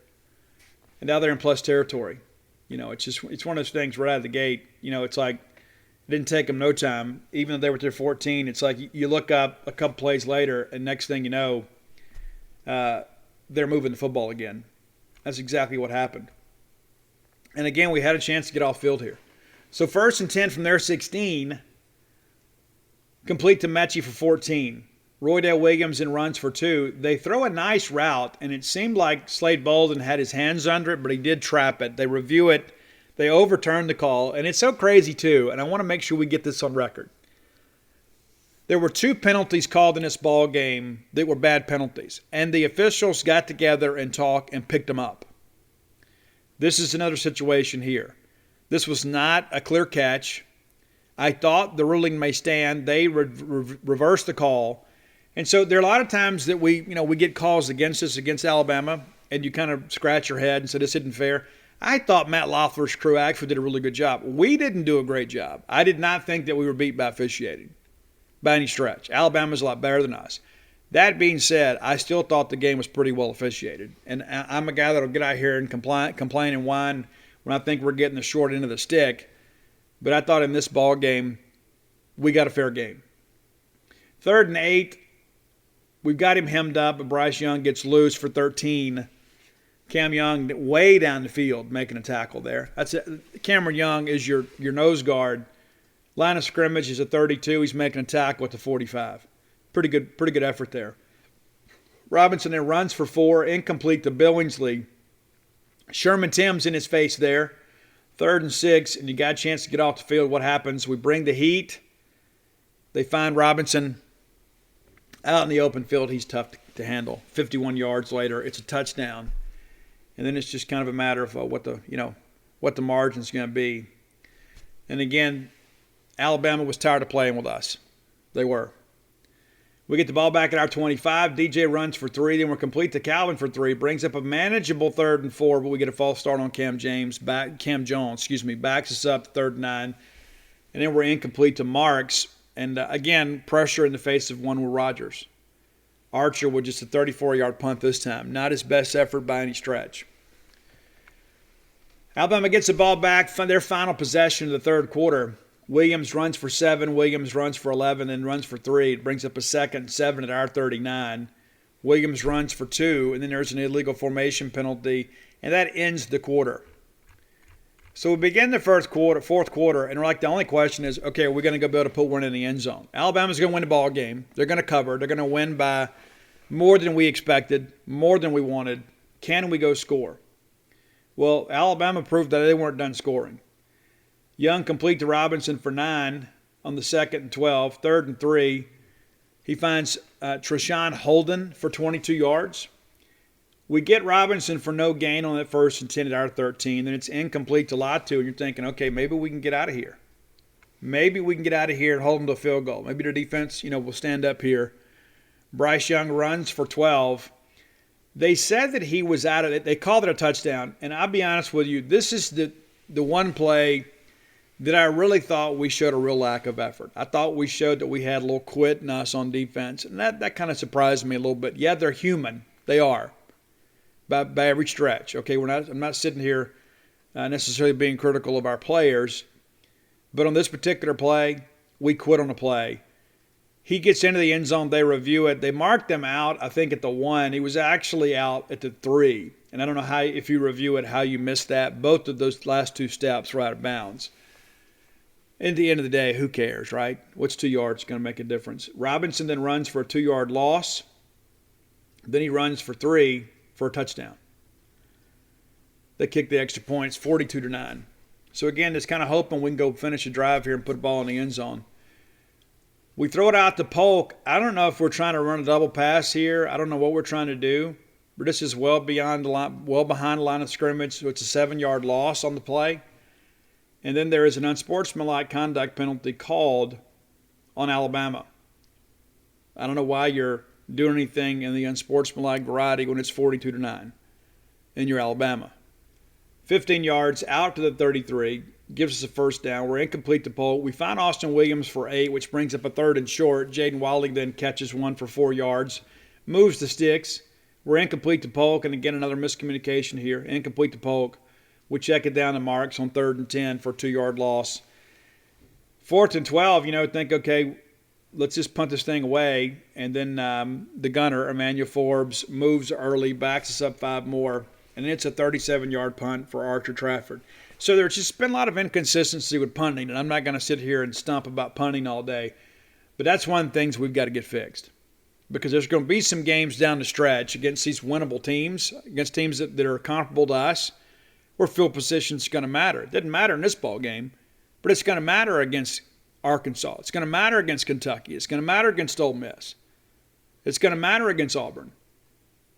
And now they're in plus territory. It's one of those things right out of the gate. It's like it didn't take them no time. Even though they were at their 14, it's like you look up a couple plays later, and next thing you know, they're moving the football again. That's exactly what happened. And again, we had a chance to get off field here. So 1st and 10 from their 16, complete to Mechie for 14. Roydale Williams in runs for 2. They throw a nice route, and it seemed like Slade Bolden had his hands under it, but he did trap it. They review it. They overturn the call, and it's so crazy too, and I want to make sure we get this on record. There were 2 penalties called in this ball game that were bad penalties, and the officials got together and talked and picked them up. This is another situation here. This was not a clear catch. I thought the ruling may stand. They reversed the call. And so there are a lot of times that we get calls against us, against Alabama, and you kind of scratch your head and say, this isn't fair. I thought Matt Loeffler's crew actually did a really good job. We didn't do a great job. I did not think that we were beat by officiating by any stretch. Alabama's a lot better than us. That being said, I still thought the game was pretty well officiated. And I'm a guy that'll get out here and complain and whine when I think we're getting the short end of the stick. But I thought in this ball game, we got a fair game. 3rd and 8. We've got him hemmed up, but Bryce Young gets loose for 13. Cam Young way down the field making a tackle there. That's it. Cameron Young is your nose guard. Line of scrimmage is a 32. He's making a tackle at the 45. Pretty good effort there. Robinson then runs for 4, incomplete to Billingsley. Sherman Timms in his face there. 3rd and 6, and you got a chance to get off the field. What happens? We bring the heat. They find Robinson out in the open field. He's tough to handle. 51 yards later, it's a touchdown. And then it's just kind of a matter of what the margin's going to be. And again, Alabama was tired of playing with us. They were. We get the ball back at our 25. DJ runs for 3. Then we're complete to Calvin for 3. Brings up a manageable 3rd and 4, but we get a false start on Cam Jones. Backs us up 3rd and 9. And then we're incomplete to Marks. And again, pressure in the face of one with Rogers. Archer with just a 34-yard punt this time. Not his best effort by any stretch. Alabama gets the ball back. Their final possession of the 3rd quarter. Williams runs for 7. Williams runs for 11, then runs for 3. It brings up a 2nd and 7 at our 39. Williams runs for 2, and then there's an illegal formation penalty, and that ends the quarter. So we begin the fourth quarter, and we're like, the only question is, okay, are we going to go be able to put one in the end zone? Alabama's going to win the ball game. They're going to cover. They're going to win by more than we expected, more than we wanted. Can we go score? Well, Alabama proved that they weren't done scoring. Young complete to Robinson for 9 on the 2nd and 12. 3rd and 3. He finds Treshawn Holden for 22 yards. We get Robinson for no gain on that 1st and 10 at our 13. Then it's incomplete to Latu, and you're thinking, okay, maybe we can get out of here. Maybe we can get out of here and hold them to a field goal. Maybe their defense, will stand up here. Bryce Young runs for 12. They said that he was out of it. They called it a touchdown. And I'll be honest with you, this is the one play that I really thought we showed a real lack of effort. I thought we showed that we had a little quit in us on defense, and that kind of surprised me a little bit. Yeah, they're human. They are, by every stretch. Okay, I'm not sitting here necessarily being critical of our players, but on this particular play, we quit on a play. He gets into the end zone. They review it. They marked him out, I think, at the 1. He was actually out at the 3. And I don't know how, if you review it, how you missed that. Both of those last 2 steps were out of bounds. At the end of the day, who cares, right? What's 2 yards going to make a difference? Robinson then runs for a 2-yard loss. Then he runs for 3 for a touchdown. They kick the extra points, 42-9. So again, just kind of hoping we can go finish a drive here and put a ball in the end zone. We throw it out to Polk. I don't know if we're trying to run a double pass here. I don't know what we're trying to do. But this is well behind the line of scrimmage, so it's a 7-yard loss on the play. And then there is an unsportsmanlike conduct penalty called on Alabama. I don't know why you're doing anything in the unsportsmanlike variety when it's 42-9 and you're Alabama. 15 yards out to the 33, gives us a first down. We're incomplete to Polk. We find Austin Williams for 8, which brings up a 3rd and short. Jaden Wiley then catches one for 4 yards, moves the sticks. We're incomplete to Polk, and again another miscommunication here. Incomplete to Polk. We check it down to Marks on 3rd and 10 for a 2-yard loss. 4th and 12, think, okay, let's just punt this thing away. And then the gunner, Emmanuel Forbes, moves early, backs us up 5 more. And it's a 37-yard punt for Archer Trafford. So there's just been a lot of inconsistency with punting, and I'm not going to sit here and stump about punting all day. But that's one of the things we've got to get fixed. Because there's going to be some games down the stretch against these winnable teams, against teams that are comparable to us, where field position is going to matter. It doesn't matter in this ball game, but it's going to matter against Arkansas. It's going to matter against Kentucky. It's going to matter against Ole Miss. It's going to matter against Auburn.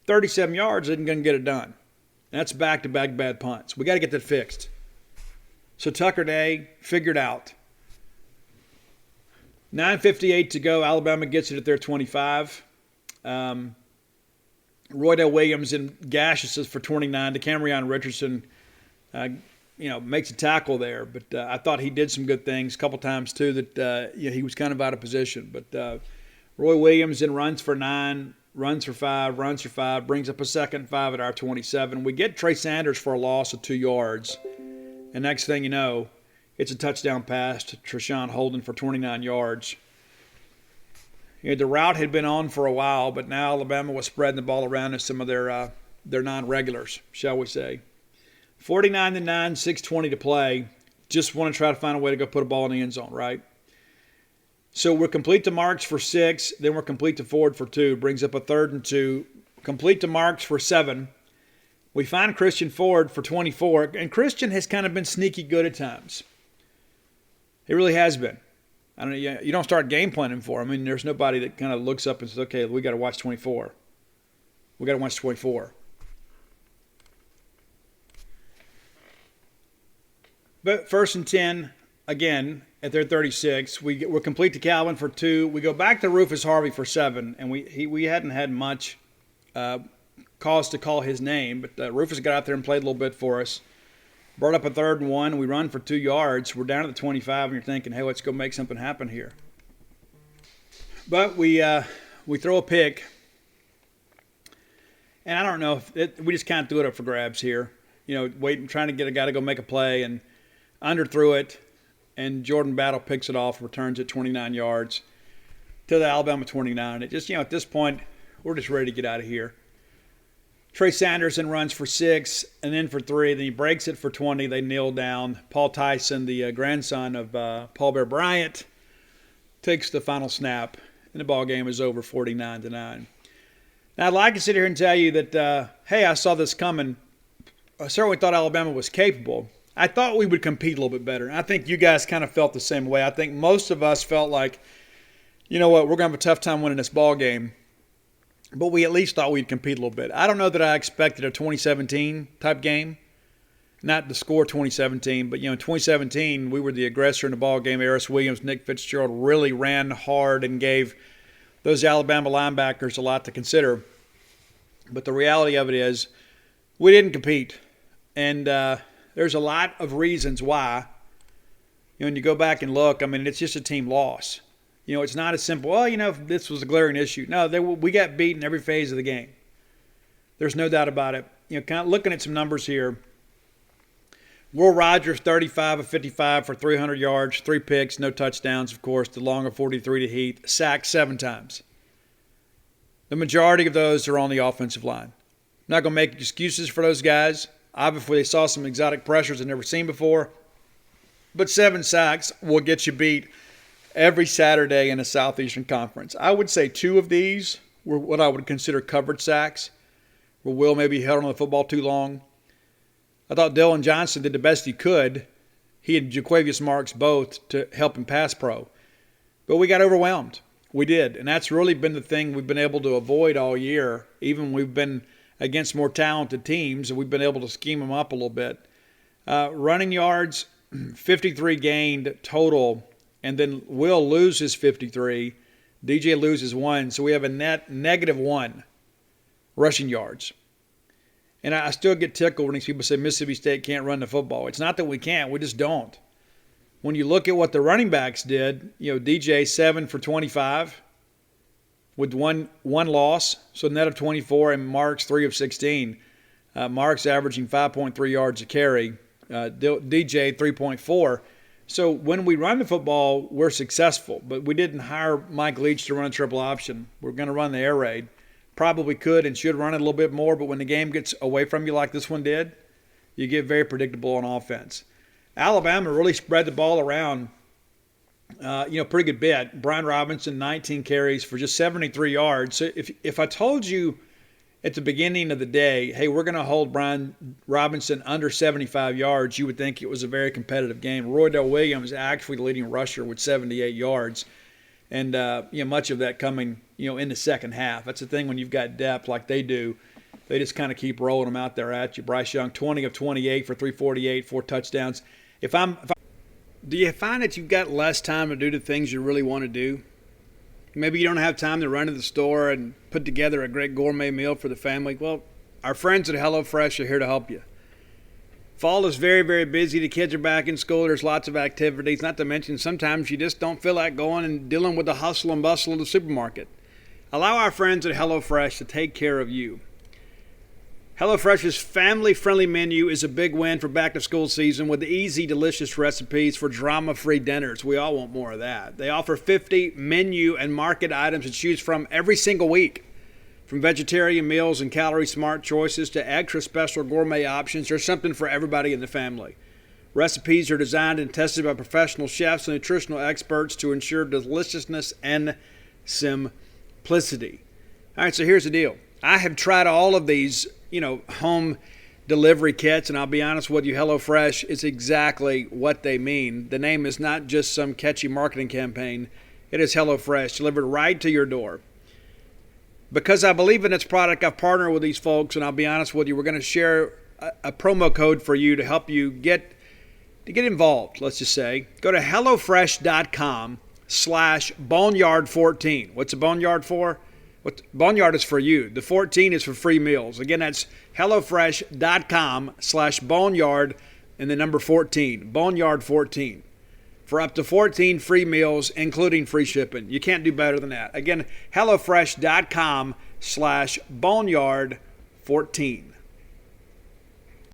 37 yards isn't going to get it done. That's back-to-back bad punts. We got to get that fixed. So Tucker Day figured out. 9:58 to go. Alabama gets it at their 25. Roydell Williams and gashes us for 29. To Camryon Richardson, makes a tackle there. But I thought he did some good things a couple times too. That he was kind of out of position. But Roy Williams then runs for 9, runs for 5, brings up a 2nd and 5 at our 27. We get Trey Sanders for a loss of 2 yards. And next thing you know, it's a touchdown pass to Treshawn Holden for 29 yards. The route had been on for a while, but now Alabama was spreading the ball around to some of their non-regulars, shall we say. 49-9, 6:20 to play. Just want to try to find a way to go put a ball in the end zone, right? So we're complete to Marks for 6, then we're complete to Ford for 2. Brings up a 3rd and 2. Complete to Marks for 7. We find Christian Ford for 24, and Christian has kind of been sneaky good at times. He really has been. I don't know. You don't start game planning for him. I mean, there's nobody that kind of looks up and says, okay, we got to watch 24. We got to watch 24. But 1st and 10, again, at their 36. We're complete to Calvin for 2. We go back to Rufus Harvey for 7, and we hadn't had much cause to call his name, but Rufus got out there and played a little bit for us. Brought up a 3rd and 1. We run for 2 yards. We're down at the 25, and you're thinking, hey, let's go make something happen here. But we throw a pick, and I don't know if we just kind of threw it up for grabs here. Waiting, trying to get a guy to go make a play, and underthrew it, and Jordan Battle picks it off, returns it 29 yards to the Alabama 29. It just, at this point, we're just ready to get out of here. Trey Sanders then runs for 6 and then for 3. Then he breaks it for 20. They kneel down. Paul Tyson, the grandson of Paul Bear Bryant, takes the final snap, and the ball game is over 49-9. Now, I'd like to sit here and tell you that, hey, I saw this coming. I certainly thought Alabama was capable. I thought we would compete a little bit better. And I think you guys kind of felt the same way. I think most of us felt like, you know what, we're going to have a tough time winning this ball game. But we at least thought we'd compete a little bit. I don't know that I expected a 2017 type game. Not the score 2017, but, in 2017, we were the aggressor in the ball game. Eris Williams, Nick Fitzgerald really ran hard and gave those Alabama linebackers a lot to consider. But the reality of it is we didn't compete. And there's a lot of reasons why. when you go back and look, I mean, it's just a team loss. It's not as simple, this was a glaring issue. No, we got beat in every phase of the game. There's no doubt about it. Kind of looking at some numbers here. Will Rogers, 35 of 55 for 300 yards, 3 picks, no touchdowns, of course. DeLong of 43 to Heath, sacked 7 times. The majority of those are on the offensive line. I'm not going to make excuses for those guys. Obviously, they saw some exotic pressures they've never seen before. But 7 sacks will get you beat every Saturday in a Southeastern Conference. I would say 2 of these were what I would consider covered sacks, where Will maybe held on the football too long. I thought Dylan Johnson did the best he could. He and Jaquavius Marks both to help him pass pro. But we got overwhelmed. We did. And that's really been the thing we've been able to avoid all year. Even when we've been against more talented teams, and we've been able to scheme them up a little bit. Running yards, 53 gained total. And then Will loses 53. DJ loses 1. So we have a net -1 rushing yards. And I still get tickled when these people say Mississippi State can't run the football. It's not that we can't. We just don't. When you look at what the running backs did, DJ 7 for 25 with one loss, so net of 24, and Marks 3 of 16. Marks averaging 5.3 yards a carry. DJ 3.4. So when we run the football, we're successful. But we didn't hire Mike Leach to run a triple option. We're going to run the air raid. Probably could and should run it a little bit more, but when the game gets away from you like this one did, you get very predictable on offense. Alabama really spread the ball around, pretty good bit. Brian Robinson, 19 carries for just 73 yards. So if I told you at the beginning of the day, hey, we're going to hold Brian Robinson under 75 yards, you would think it was a very competitive game. Roydell Williams actually the leading rusher with 78 yards. And, much of that coming, in the second half. That's the thing when you've got depth like they do. They just kind of keep rolling them out there at you. Bryce Young, 20 of 28 for 348, 4 touchdowns. Do you find that you've got less time to do the things you really want to do? Maybe you don't have time to run to the store and put together a great gourmet meal for the family. Well, our friends at HelloFresh are here to help you. Fall is very, very busy. The kids are back in school. There's lots of activities. Not to mention sometimes you just don't feel like going and dealing with the hustle and bustle of the supermarket. Allow our friends at HelloFresh to take care of you. HelloFresh's family-friendly menu is a big win for back-to-school season with easy, delicious recipes for drama-free dinners. We all want more of that. They offer 50 menu and market items to choose from every single week. From vegetarian meals and calorie-smart choices to extra special gourmet options, there's something for everybody in the family. Recipes are designed and tested by professional chefs and nutritional experts to ensure deliciousness and simplicity. All right, so here's the deal. I have tried all of these, home delivery kits, and I'll be honest with you, HelloFresh is exactly what they mean. The name is not just some catchy marketing campaign. It is HelloFresh, delivered right to your door. Because I believe in its product, I've partnered with these folks, and I'll be honest with you, we're going to share a promo code for you to help you get involved, let's just say. Go to HelloFresh.com/Boneyard14. What's a Boneyard for? Boneyard is for you. The 14 is for free meals. Again, that's HelloFresh.com/Boneyard and the number 14, Boneyard14. For up to 14 free meals, including free shipping. You can't do better than that. Again, HelloFresh.com/Boneyard14.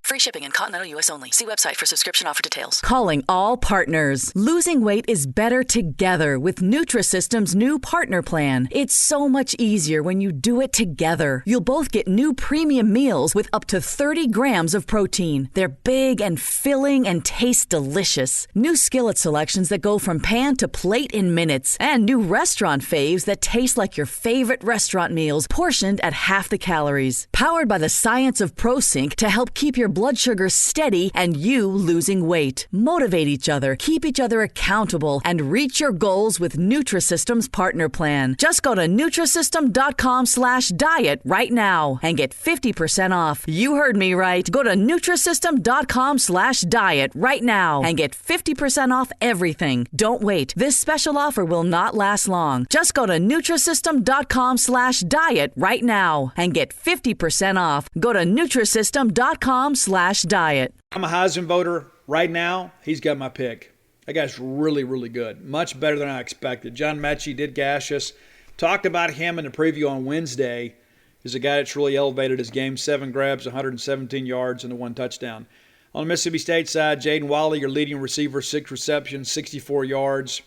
Free shipping in continental U.S. only. See website for subscription offer details. Calling all partners. Losing weight is better together with Nutrisystem's new partner plan. It's so much easier when you do it together. You'll both get new premium meals with up to 30 grams of protein. They're big and filling and taste delicious. New skillet selections that go from pan to plate in minutes. And new restaurant faves that taste like your favorite restaurant meals, portioned at half the calories. Powered by the science of ProSync to help keep your blood sugar steady and you losing weight. Motivate each other, keep each other accountable, and reach your goals with Nutrisystem's partner plan. Just go to Nutrisystem.com/diet right now and get 50% off. You heard me right. Go to Nutrisystem.com/diet right now and get 50% off everything. Don't wait. This special offer will not last long. Just go to Nutrisystem.com/diet right now and get 50% off. Go to Nutrisystem.com/diet. I'm a Heisman voter right now. He's got my pick. That guy's really, really good. Much better than I expected. John Mechie did gash us. Talked about him in the preview on Wednesday. He's a guy that's really elevated his game. 7 grabs, 117 yards, and the 1 touchdown. On the Mississippi State side, Jaden Wally, your leading receiver, 6 receptions, 64 yards.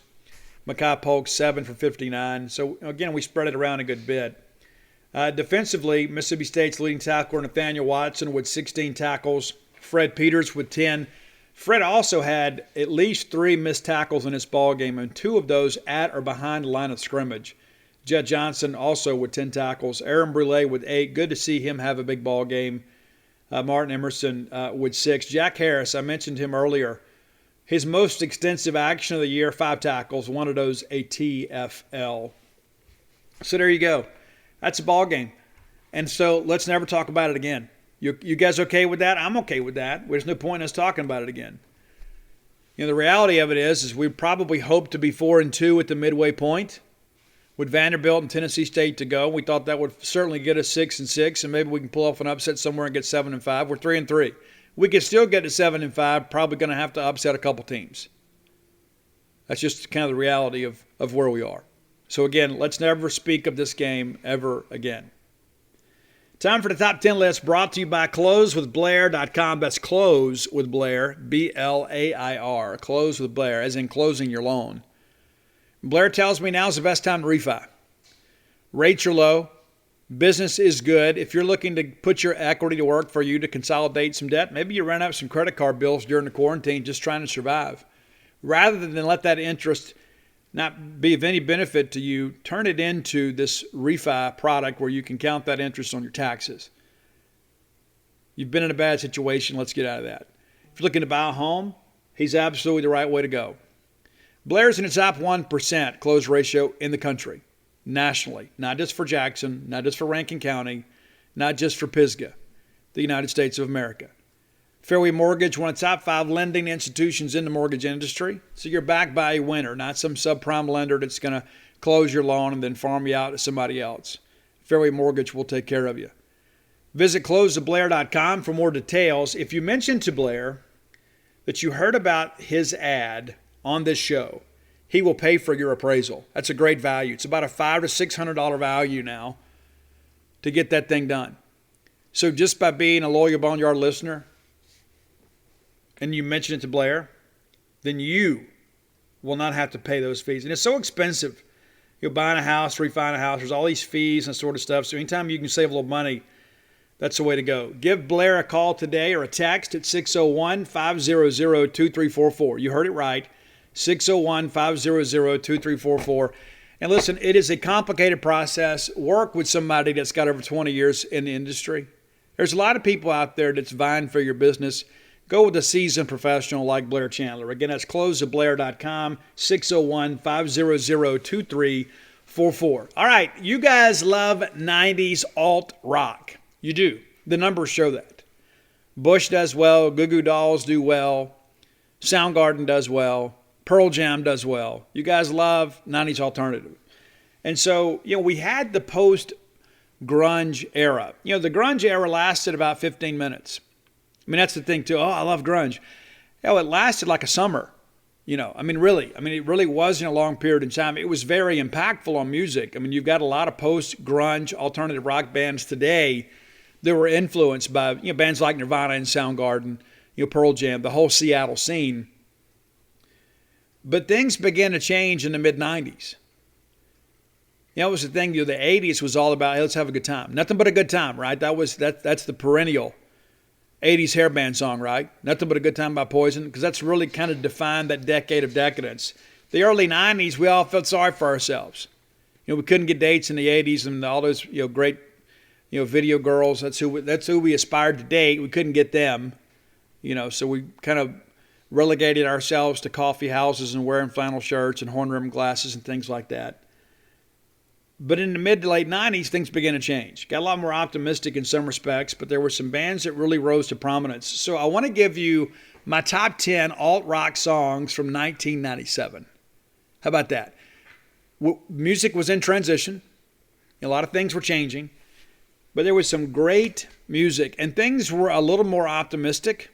Mekhi Polk, 7 for 59. So, again, we spread it around a good bit. Defensively, Mississippi State's leading tackler, Nathaniel Watson, with 16 tackles. Fred Peters with 10. Fred also had at least 3 missed tackles in this ball game, and 2 of those at or behind the line of scrimmage. Jet Johnson also with 10 tackles. Aaron Brule with 8. Good to see him have a big ball game. Martin Emerson with 6. Jack Harris, I mentioned him earlier. His most extensive action of the year, 5 tackles. One of those a TFL. So there you go. That's a ball game. And so let's never talk about it again. You guys okay with that? I'm okay with that. There's no point in us talking about it again. The reality of it is we probably hope to be 4-2 at the midway point with Vanderbilt and Tennessee State to go. We thought that would certainly get us 6-6, and maybe we can pull off an upset somewhere and get 7-5. We're 3-3. We could still get to 7-5. Probably going to have to upset a couple teams. That's just kind of the reality of where we are. So again, let's never speak of this game ever again. Time for the top 10 list, brought to you by closewithblair.com. That's close with Blair, B-L-A-I-R. Close with Blair, as in closing your loan. Blair tells me now's the best time to refi. Rates are low. Business is good. If you're looking to put your equity to work for you to consolidate some debt, maybe you ran up some credit card bills during the quarantine just trying to survive. Rather than let that interest not be of any benefit to you, turn it into this refi product where you can count that interest on your taxes. You've been in a bad situation. Let's get out of that. If you're looking to buy a home, he's absolutely the right way to go. Blair's in the top 1% close ratio in the country, nationally, not just for Jackson, not just for Rankin County, not just for Pisgah, the United States of America. Fairway Mortgage, one of the top 5 lending institutions in the mortgage industry. So you're backed by a winner, not some subprime lender that's going to close your loan and then farm you out to somebody else. Fairway Mortgage will take care of you. Visit closewithblair.com for more details. If you mention to Blair that you heard about his ad on this show, he will pay for your appraisal. That's a great value. It's about a $500 to $600 value now to get that thing done. So just by being a loyal Boneyard listener, and you mention it to Blair, then you will not have to pay those fees. And it's so expensive. You're buying a house, refining a house, there's all these fees and sort of stuff. So anytime you can save a little money, that's the way to go. Give Blair a call today or a text at 601-500-2344. You heard it right, 601-500-2344. And listen, it is a complicated process. Work with somebody that's got over 20 years in the industry. There's a lot of people out there that's vying for your business. Go with a seasoned professional like Blair Chandler. Again, that's closewithblair.com, 601-500-2344. All right, you guys love 90s alt rock. You do. The numbers show that. Bush does well. Goo Goo Dolls do well. Soundgarden does well. Pearl Jam does well. You guys love 90s alternative. And so, we had the post-grunge era. The grunge era lasted about 15 minutes. I mean, that's the thing, too. Oh, I love grunge. It lasted like a summer. Really. It really wasn't a long period in time. It was very impactful on music. You've got a lot of post-grunge alternative rock bands today that were influenced by, bands like Nirvana and Soundgarden, Pearl Jam, the whole Seattle scene. But things began to change in the mid-'90s. It was the thing, the 80s was all about, hey, let's have a good time. Nothing but a good time, right? That's the perennial 80s hair band song, right? Nothing but a good time by Poison, because that's really kind of defined that decade of decadence. The early 90s, we all felt sorry for ourselves. We couldn't get dates in the 80s and all those great video girls. That's who we aspired to date. We couldn't get them. So we kind of relegated ourselves to coffee houses and wearing flannel shirts and horn-rimmed glasses and things like that. But in the mid to late 90s, things began to change. Got a lot more optimistic in some respects, but there were some bands that really rose to prominence. So I want to give you my top 10 alt-rock songs from 1997. How about that? Music was in transition. A lot of things were changing. But there was some great music, and things were a little more optimistic,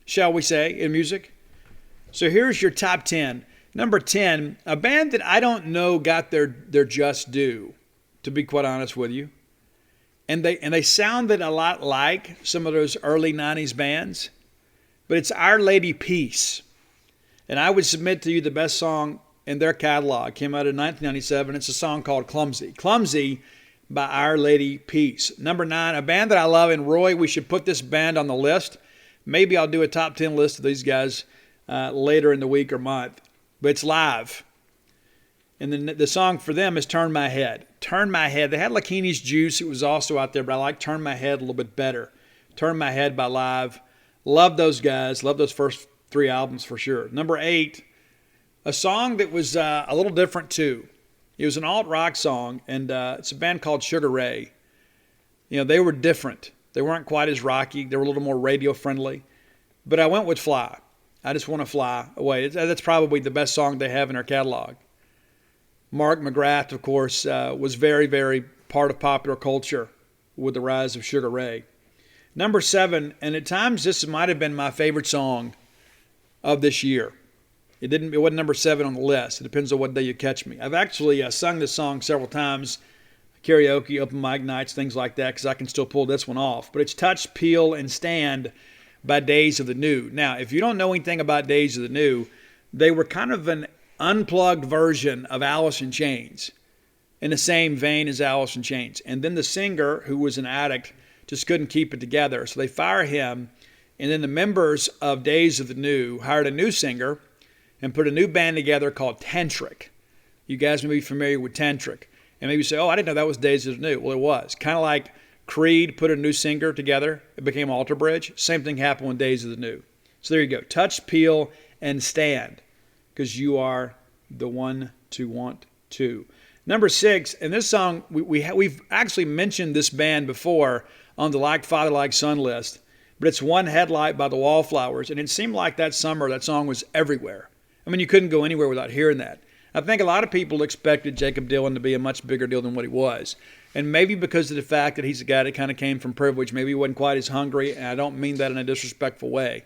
shall we say, in music. So here's your top 10. Number 10, a band that I don't know got their just due, to be quite honest with you. And they sounded a lot like some of those early 90s bands, but it's Our Lady Peace. And I would submit to you the best song in their catalog came out in 1997. It's a song called Clumsy. Clumsy by Our Lady Peace. Number 9, a band that I love, and Roy, we should put this band on the list. Maybe I'll do a top 10 list of these guys later in the week or month. But it's live. And the song for them is Turn My Head. Turn My Head. They had Lakini's Juice. It was also out there, but I like Turn My Head a little bit better. Turn My Head by Live. Love those guys. Love those first 3 albums for sure. Number 8, a song that was a little different too. It was an alt-rock song, and it's a band called Sugar Ray. You know, they were different. They weren't quite as rocky. They were a little more radio-friendly. But I went with Fly. I Just Want to Fly Away. That's probably the best song they have in their catalog. Mark McGrath, of course, was very, very part of popular culture with the rise of Sugar Ray. Number 7, and at times this might have been my favorite song of this year. It wasn't number 7 on the list. It depends on what day you catch me. I've actually sung this song several times, karaoke, open mic nights, things like that, because I can still pull this one off. But it's Touch, Peel, and Stand by Days of the New. Now, if you don't know anything about Days of the New, they were kind of an unplugged version of Alice in Chains, in the same vein as Alice in Chains. And then the singer, who was an addict, just couldn't keep it together. So they fire him, and then the members of Days of the New hired a new singer and put a new band together called Tantric. You guys may be familiar with Tantric. And maybe you say, oh, I didn't know that was Days of the New. Well, it was. Kind of like Creed put a new singer together. It became Alter Bridge. Same thing happened with Days of the New. So there you go. Touch, Peel, and Stand, because you are the one to want to. Number 6, and this song, we've actually mentioned this band before on the Like Father, Like Son list, but it's One Headlight by the Wallflowers, and it seemed like that summer that song was everywhere. I mean, you couldn't go anywhere without hearing that. I think a lot of people expected Jacob Dylan to be a much bigger deal than what he was. And maybe because of the fact that he's a guy that kind of came from privilege, maybe he wasn't quite as hungry, and I don't mean that in a disrespectful way.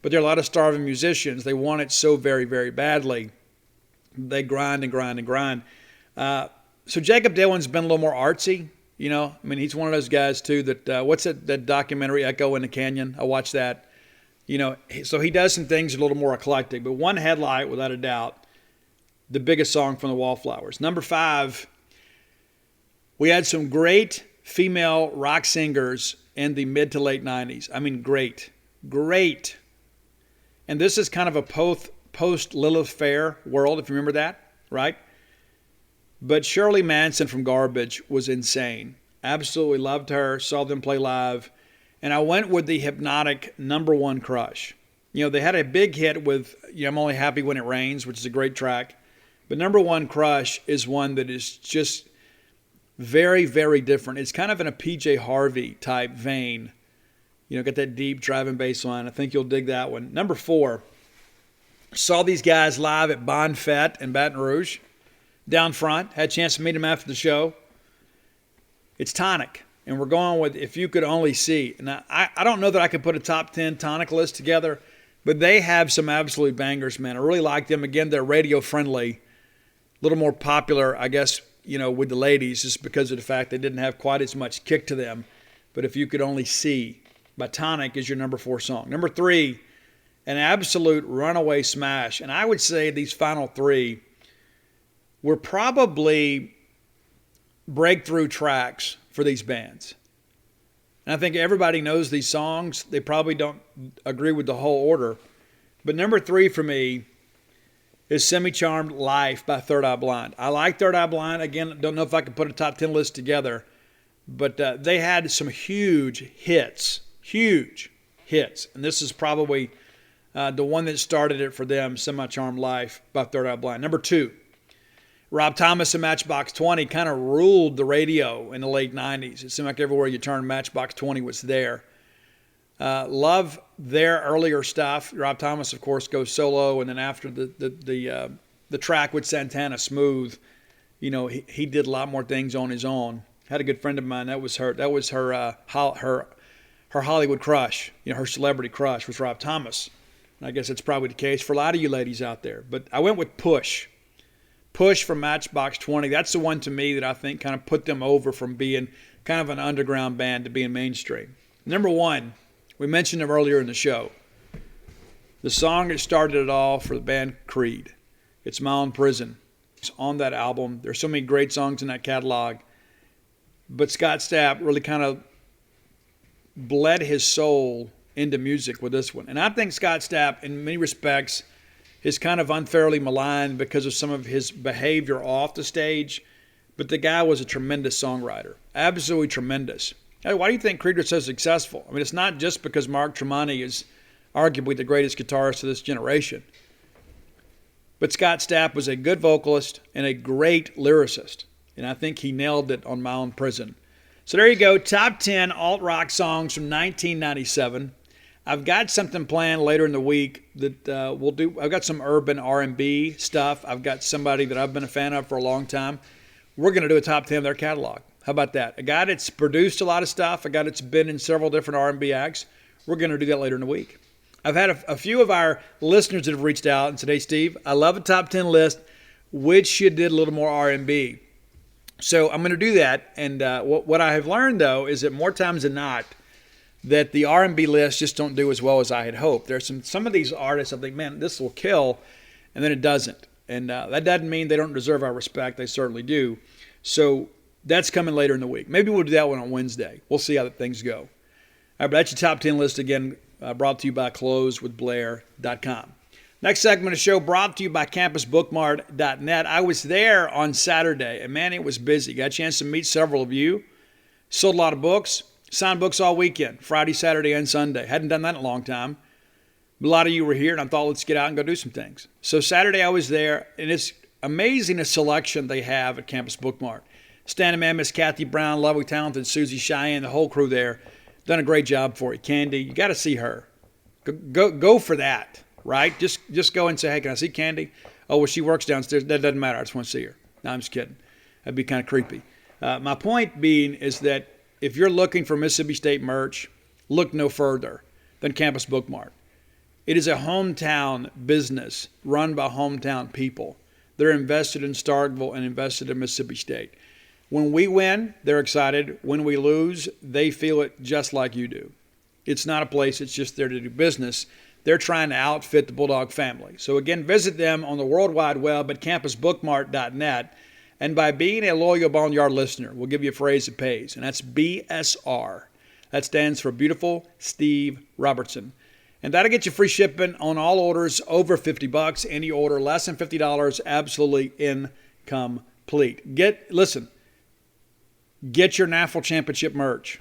But there are a lot of starving musicians. They want it so very, very badly. They grind and grind and grind. So Jacob Dylan's been a little more artsy, you know. I mean, he's one of those guys, too, that, what's that documentary, Echo in the Canyon? I watched that. You know, so he does some things a little more eclectic. But One Headlight, without a doubt, the biggest song from the Wallflowers. Number 5, we had some great female rock singers in the mid to late 90s. I mean, great. And this is kind of a post-Lilith Fair world, if you remember that, right? But Shirley Manson from Garbage was insane. Absolutely loved her, saw them play live. And I went with the Hypnotic Number 1 Crush. You know, they had a big hit with I'm Only Happy When It Rains, which is a great track. But Number 1 Crush is one that is just very, very different. It's kind of in a PJ Harvey type vein. You know, got that deep driving bass line. I think you'll dig that one. Number 4, saw these guys live at Bon Fete in Baton Rouge, down front. Had a chance to meet them after the show. It's Tonic. And we're going with If You Could Only See. Now, I don't know that I could put a top 10 Tonic list together, but they have some absolute bangers, man. I really like them. Again, they're radio friendly, a little more popular, I guess, you know, with the ladies, just because of the fact they didn't have quite as much kick to them. But If You Could Only See by Tonic is your number 4 song. Number 3, an absolute runaway smash. And I would say these final 3 were probably breakthrough tracks for these bands. And I think everybody knows these songs. They probably don't agree with the whole order. But number 3 for me is Semi-Charmed Life by Third Eye Blind. I like Third Eye Blind. Again, don't know if I could put a top 10 list together. But they had some huge hits. And this is probably the one that started it for them, Semi-Charmed Life by Third Eye Blind. Number 2, Rob Thomas and Matchbox 20 kind of ruled the radio in the late 90s. It seemed like everywhere you turned, Matchbox 20 was there. Love their earlier stuff. Rob Thomas, of course, goes solo, and then after the track with Santana, Smooth, you know, he did a lot more things on his own. Had a good friend of mine. That was her Hollywood crush. You know, her celebrity crush was Rob Thomas. I guess it's probably the case for a lot of you ladies out there. But I went with Push. Push from Matchbox 20. That's the one to me that I think kind of put them over from being kind of an underground band to being mainstream. Number one, we mentioned them earlier in the show. The song that started it all for the band Creed. It's My Own Prison. It's on that album. There's so many great songs in that catalog. But Scott Stapp really kind of bled his soul into music with this one. And I think Scott Stapp, in many respects, is kind of unfairly maligned because of some of his behavior off the stage. But the guy was a tremendous songwriter. Absolutely tremendous. Hey, why do you think Creed was so successful? I mean, it's not just because Mark Tremonti is arguably the greatest guitarist of this generation. But Scott Stapp was a good vocalist and a great lyricist. And I think he nailed it on My Own Prison. So there you go, top 10 alt-rock songs from 1997. I've got something planned later in the week that we'll do. I've got some urban R&B stuff. I've got somebody that I've been a fan of for a long time. We're going to do a top 10 of their catalog. How about that? A guy that's produced a lot of stuff, a guy that's been in several different R&B acts. We're going to do that later in the week. I've had a few of our listeners that have reached out and said, hey, Steve, I love a top 10 list. Which you did a little more R&B. So I'm going to do that. And what I have learned, though, is that more times than not, that the R&B lists just don't do as well as I had hoped. There's some of these artists, I think, man, this will kill, and then it doesn't. And that doesn't mean they don't deserve our respect. They certainly do. So that's coming later in the week. Maybe we'll do that one on Wednesday. We'll see how things go. All right, but that's your top 10 list, again, brought to you by closewithblair.com. Next segment of the show brought to you by campusbookmart.net. I was there on Saturday, and man, it was busy. Got a chance to meet several of you. Sold a lot of books. Signed books all weekend, Friday, Saturday, and Sunday. Hadn't done that in a long time. A lot of you were here, and I thought, let's get out and go do some things. So Saturday I was there, and it's amazing the selection they have at Campus Bookmart. Standing man, Miss Kathy Brown, lovely, talented Susie Cheyenne, the whole crew there, done a great job for you. Candy, you got to see her. Go for that, right? Just go and say, hey, can I see Candy? Oh, well, she works downstairs. That doesn't matter. I just want to see her. No, I'm just kidding. That'd be kind of creepy. My point being is that if you're looking for Mississippi State merch, look no further than Campus Bookmart. It is a hometown business run by hometown people. They're invested in Starkville and invested in Mississippi State. When we win, they're excited. When we lose, they feel it just like you do. It's not a place that's just there to do business. They're trying to outfit the Bulldog family. So again, visit them on the World Wide Web at campusbookmart.net. And by being a loyal Boneyard listener, we'll give you a phrase that pays, and that's BSR. That stands for Beautiful Steve Robertson. And that'll get you free shipping on all orders over $50. Any order less than $50, absolutely incomplete. Get your NAFL Championship merch,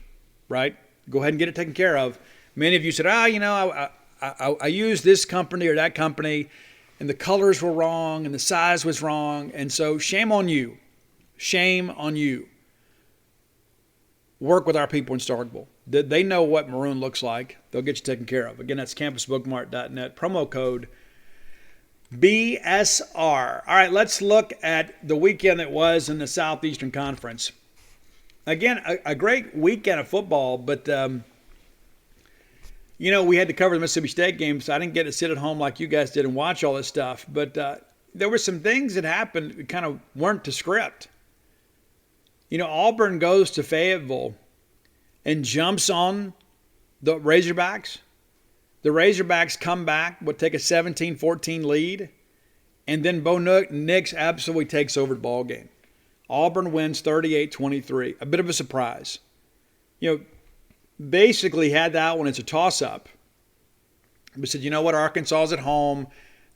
right? Go ahead and get it taken care of. Many of you said, I used this company or that company, and the colors were wrong, and the size was wrong, and so shame on you. Shame on you. Work with our people in Starkville. They know what maroon looks like. They'll get you taken care of. Again, that's campusbookmart.net. Promo code BSR. All right, let's look at the weekend that was in the Southeastern Conference. Again, a great weekend of football, but we had to cover the Mississippi State game, so I didn't get to sit at home like you guys did and watch all this stuff. But there were some things that happened that kind of weren't to script. Auburn goes to Fayetteville and jumps on the Razorbacks. The Razorbacks come back, would take a 17-14 lead, and then Bo Nix absolutely takes over the ball game. Auburn wins 38-23. A bit of a surprise. Basically had that one as a toss-up. But said, you know what, Arkansas's at home.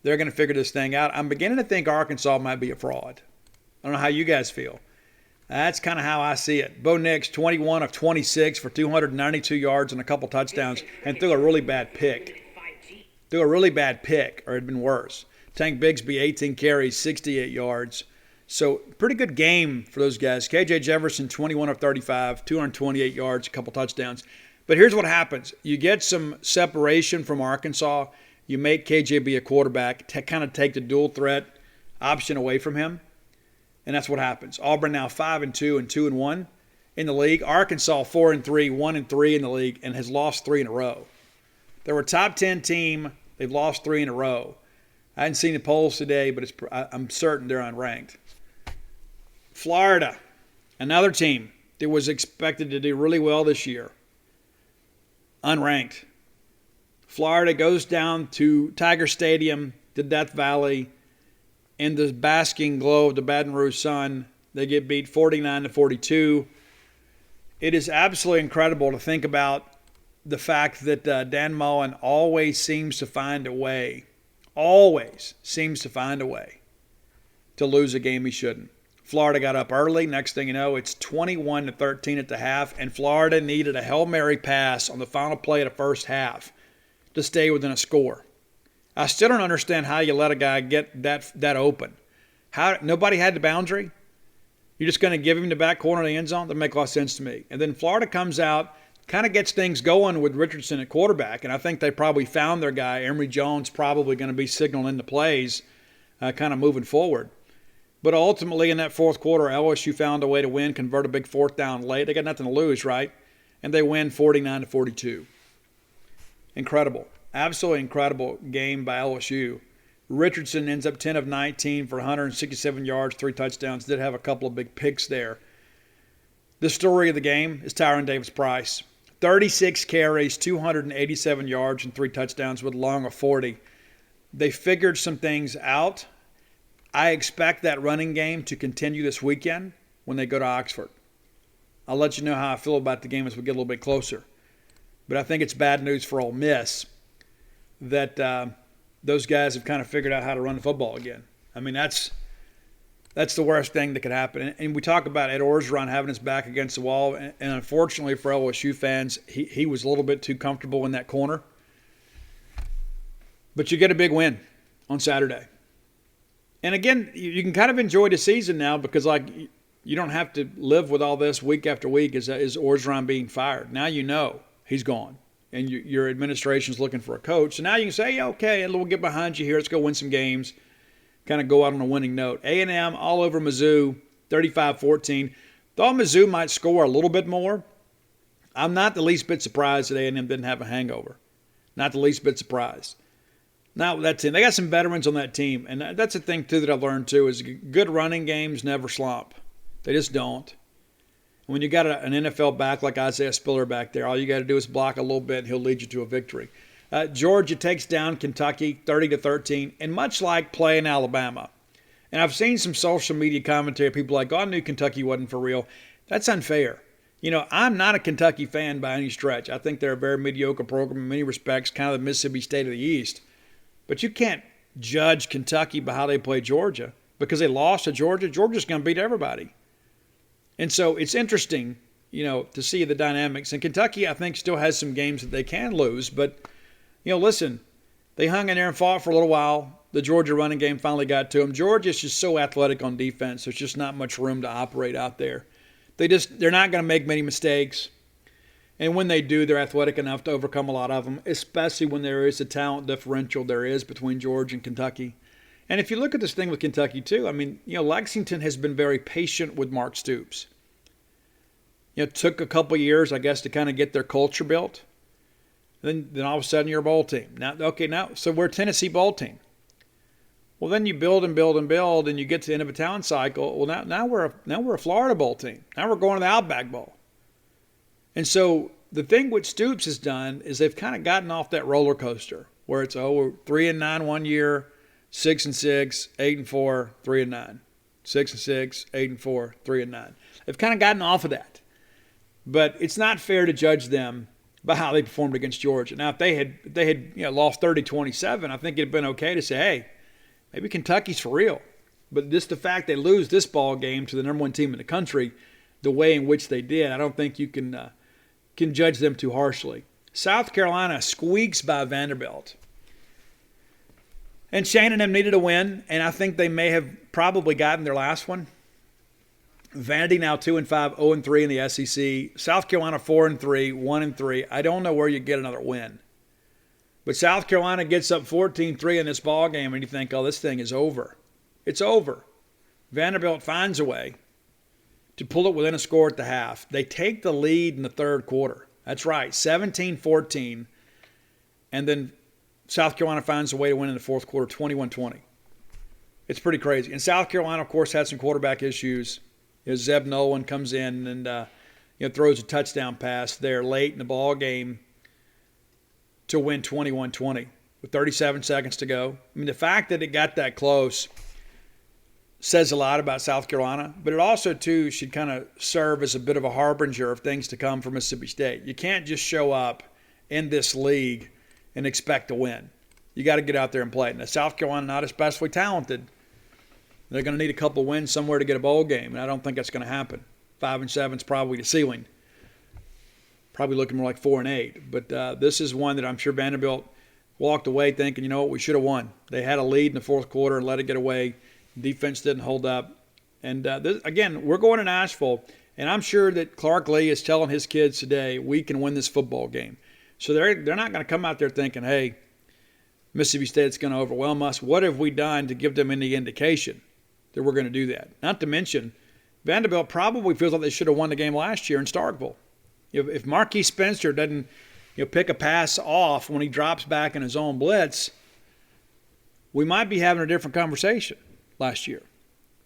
They're going to figure this thing out. I'm beginning to think Arkansas might be a fraud. I don't know how you guys feel. That's kind of how I see it. Bo Nix, 21 of 26 for 292 yards and a couple touchdowns, and threw a really bad pick. Or it had been worse. Tank Bigsby, 18 carries, 68 yards. So pretty good game for those guys. KJ Jefferson, 21 of 35, 228 yards, a couple touchdowns. But here's what happens. You get some separation from Arkansas. You make KJ be a quarterback, kind of take the dual threat option away from him. And that's what happens. Auburn now 5-2 and 2-1 in the league. Arkansas 4-3, 1-3 in the league, and has lost 3 in a row. They were a top 10 team They've lost 3 in a row. I hadn't seen the polls today, but I'm certain they're unranked. Florida, another team that was expected to do really well this year, unranked. Florida goes down to Tiger Stadium, to Death Valley, in the basking glow of the Baton Rouge sun. They get beat 49-42. It is absolutely incredible to think about the fact that Dan Mullen always seems to find a way to lose a game he shouldn't. Florida got up early. Next thing you know, it's 21-13 at the half, and Florida needed a Hail Mary pass on the final play of the first half to stay within a score. I still don't understand how you let a guy get that open. How nobody had the boundary? You're just going to give him the back corner of the end zone? That makes a lot of sense to me. And then Florida comes out, kind of gets things going with Richardson at quarterback, and I think they probably found their guy. Emory Jones probably going to be signaling the plays, kind of moving forward. But ultimately in that fourth quarter, LSU found a way to win, convert a big fourth down late. They got nothing to lose, right? And they win 49-42. Incredible. Absolutely incredible game by LSU. Richardson ends up 10 of 19 for 167 yards, 3 touchdowns. Did have a couple of big picks there. The story of the game is Tyron Davis-Price. 36 carries, 287 yards, and 3 touchdowns with a long of 40. They figured some things out. I expect that running game to continue this weekend when they go to Oxford. I'll let you know how I feel about the game as we get a little bit closer. But I think it's bad news for Ole Miss that those guys have kind of figured out how to run the football again. I mean, that's the worst thing that could happen. And we talk about Ed Orgeron having his back against the wall. And unfortunately for LSU fans, he was a little bit too comfortable in that corner. But you get a big win on Saturday. And again, you can kind of enjoy the season now because, like, you don't have to live with all this week after week is Orgeron being fired. Now you know he's gone, and your administration's looking for a coach. So now you can say, yeah, okay, we'll get behind you here. Let's go win some games, kind of go out on a winning note. A&M all over Mizzou, 35-14. Thought Mizzou might score a little bit more. I'm not the least bit surprised that A&M didn't have a hangover. Not the least bit surprised. Now, that team, they got some veterans on that team, and that's the thing, too, that I've learned, too, is good running games never slump. They just don't. When you got an NFL back like Isaiah Spiller back there, all you got to do is block a little bit, and he'll lead you to a victory. Georgia takes down Kentucky 30-13, and much like playing Alabama. And I've seen some social media commentary, people like, oh, I knew Kentucky wasn't for real. That's unfair. You know, I'm not a Kentucky fan by any stretch. I think they're a very mediocre program in many respects, kind of the Mississippi State of the East. But you can't judge Kentucky by how they play Georgia because they lost to Georgia. Georgia's going to beat everybody. And so it's interesting, you know, to see the dynamics. And Kentucky, I think, still has some games that they can lose. But, you know, listen, they hung in there and fought for a little while. The Georgia running game finally got to them. Georgia's just so athletic on defense. There's just not much room to operate out there. They're not going to make many mistakes. And when they do, they're athletic enough to overcome a lot of them, especially when there is a talent differential there is between Georgia and Kentucky. And if you look at this thing with Kentucky, too, I mean, you know, Lexington has been very patient with Mark Stoops. You know, it took a couple of years, I guess, to kind of get their culture built. Then all of a sudden you're a bowl team. So we're a Tennessee bowl team. Well, then you build and build and build, and you get to the end of a talent cycle. Well, now we're a Florida bowl team. Now we're going to the Outback Bowl. And so the thing what Stoops has done is they've kind of gotten off that roller coaster where it's, we're 3-9 one year, 6-6, 8-4, 3-9. 6-6, 8-4, 3-9. They've kind of gotten off of that. But it's not fair to judge them by how they performed against Georgia. Now, if they had lost 30-27, I think it'd been okay to say, hey, maybe Kentucky's for real. But just the fact they lose this ball game to the number one team in the country, the way in which they did, I don't think you can judge them too harshly. South Carolina squeaks by Vanderbilt. And Shane and them needed a win, and I think they may have probably gotten their last one. Vandy now 2-5, 0-3 in the SEC. South Carolina 4-3, 1-3. I don't know where you get another win. But South Carolina gets up 14-3 in this ball game, and you think, oh, this thing is over. It's over. Vanderbilt finds a way to pull it within a score at the half. They take the lead in the third quarter. That's right, 17-14. And then South Carolina finds a way to win in the fourth quarter, 21-20. It's pretty crazy. And South Carolina, of course, had some quarterback issues. Zeb Nolan comes in and throws a touchdown pass there late in the ball game to win 21-20 with 37 seconds to go. I mean, the fact that it got that close says a lot about South Carolina, but it also, too, should kind of serve as a bit of a harbinger of things to come for Mississippi State. You can't just show up in this league and expect to win. You got to get out there and play. Now, South Carolina not especially talented. They're going to need a couple wins somewhere to get a bowl game, and I don't think that's going to happen. 5-7 is probably the ceiling. Probably looking more like 4-8. But this is one that I'm sure Vanderbilt walked away thinking, you know what, we should have won. They had a lead in the fourth quarter and let it get away. Defense didn't hold up. And again, we're going to Nashville, and I'm sure that Clark Lee is telling his kids today, we can win this football game. So they're not going to come out there thinking, hey, Mississippi State's going to overwhelm us. What have we done to give them any indication that we're going to do that? Not to mention, Vanderbilt probably feels like they should have won the game last year in Starkville. If Marquis Spencer doesn't pick a pass off when he drops back in his own blitz, we might be having a different conversation last year.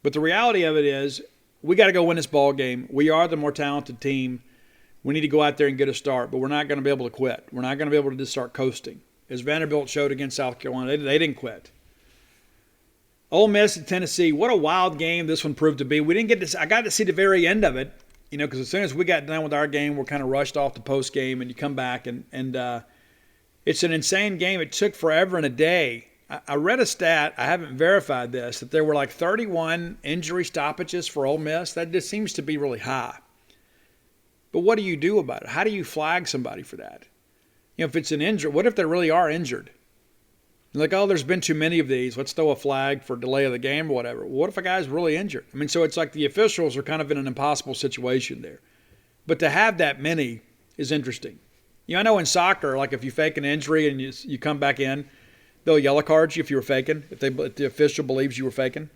But the reality of it is we got to go win this ball game. We are the more talented team. We need to go out there and get a start, but we're not going to be able to quit. We're not going to be able to just start coasting. As Vanderbilt showed against South Carolina, they didn't quit. Ole Miss at Tennessee, what a wild game this one proved to be. We didn't get to. I got to see the very end of it, because as soon as we got done with our game, we're kind of rushed off the post game, and you come back, and it's an insane game. It took forever and a day. I read a stat, I haven't verified this, that there were like 31 injury stoppages for Ole Miss. That just seems to be really high. But what do you do about it? How do you flag somebody for that? If it's an injury, what if they really are injured? Like, oh, there's been too many of these. Let's throw a flag for delay of the game or whatever. What if a guy's really injured? I mean, so it's like the officials are kind of in an impossible situation there. But to have that many is interesting. I know in soccer, like if you fake an injury and you come back in, they'll yellow card you if you were faking, if the official believes you were faking.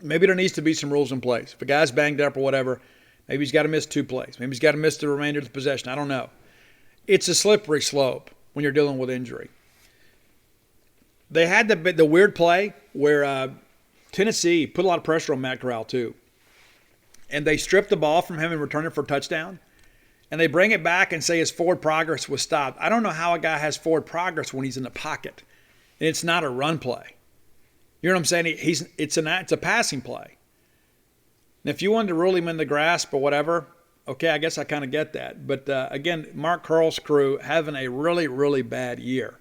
Maybe there needs to be some rules in place. If a guy's banged up or whatever, maybe he's got to miss 2 plays. Maybe he's got to miss the remainder of the possession. I don't know. It's a slippery slope when you're dealing with injury. They had the weird play where Tennessee put a lot of pressure on Matt Corral too. And they stripped the ball from him and returned it for a touchdown. And they bring it back and say his forward progress was stopped. I don't know how a guy has forward progress when he's in the pocket. And it's not a run play. You know what I'm saying? It's a passing play. And if you wanted to rule him in the grasp or whatever, okay, I guess I kind of get that. But again, Mark Curl's crew having a really, really bad year.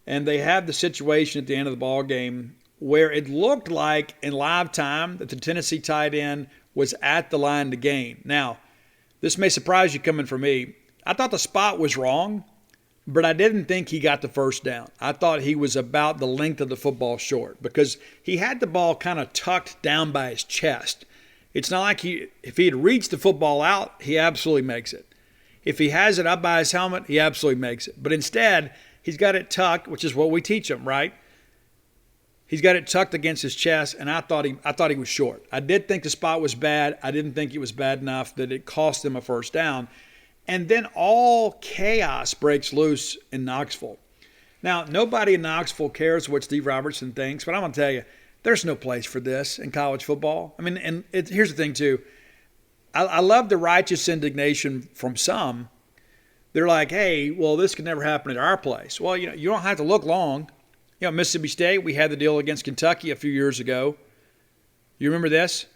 And they have the situation at the end of the ball game where it looked like in live time that the Tennessee tight end was at the line to gain. Now, this may surprise you coming from me. I thought the spot was wrong, but I didn't think he got the first down. I thought he was about the length of the football short because he had the ball kind of tucked down by his chest. It's not like if he had reached the football out, he absolutely makes it. If he has it up by his helmet, he absolutely makes it. But instead, he's got it tucked, which is what we teach him, right? He's got it tucked against his chest, and I thought he was short. I did think the spot was bad. I didn't think it was bad enough that it cost him a first down. And then all chaos breaks loose in Knoxville. Now, nobody in Knoxville cares what Steve Robertson thinks, but I'm going to tell you, there's no place for this in college football. I mean, and here's the thing, too. I love the righteous indignation from some. They're like, hey, well, this could never happen at our place. Well, you don't have to look long. Mississippi State, we had the deal against Kentucky a few years ago. You remember this?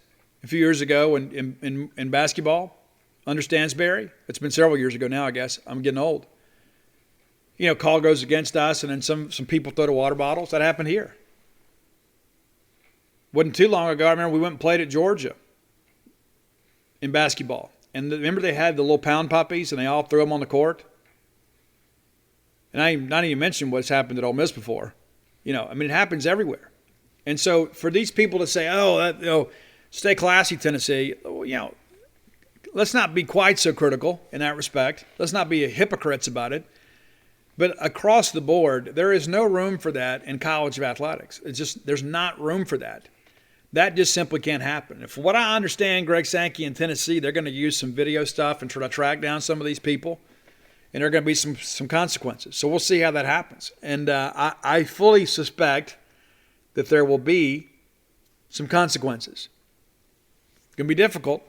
A few years ago in basketball under Stansberry. It's been several years ago now, I guess. I'm getting old. Call goes against us, and then some people throw the water bottles. That happened here. Wasn't too long ago, I remember we went and played at Georgia in basketball. And remember they had the little pound puppies, and they all threw them on the court? And I not even mentioned what's happened at Ole Miss before. It happens everywhere. And so for these people to say, stay classy, Tennessee, let's not be quite so critical in that respect. Let's not be hypocrites about it. But across the board, there is no room for that in college of athletics. There's not room for that. That just simply can't happen. If what I understand, Greg Sankey in Tennessee, they're going to use some video stuff and try to track down some of these people and there are going to be some consequences. So we'll see how that happens. And I fully suspect that there will be some consequences. It's going to be difficult,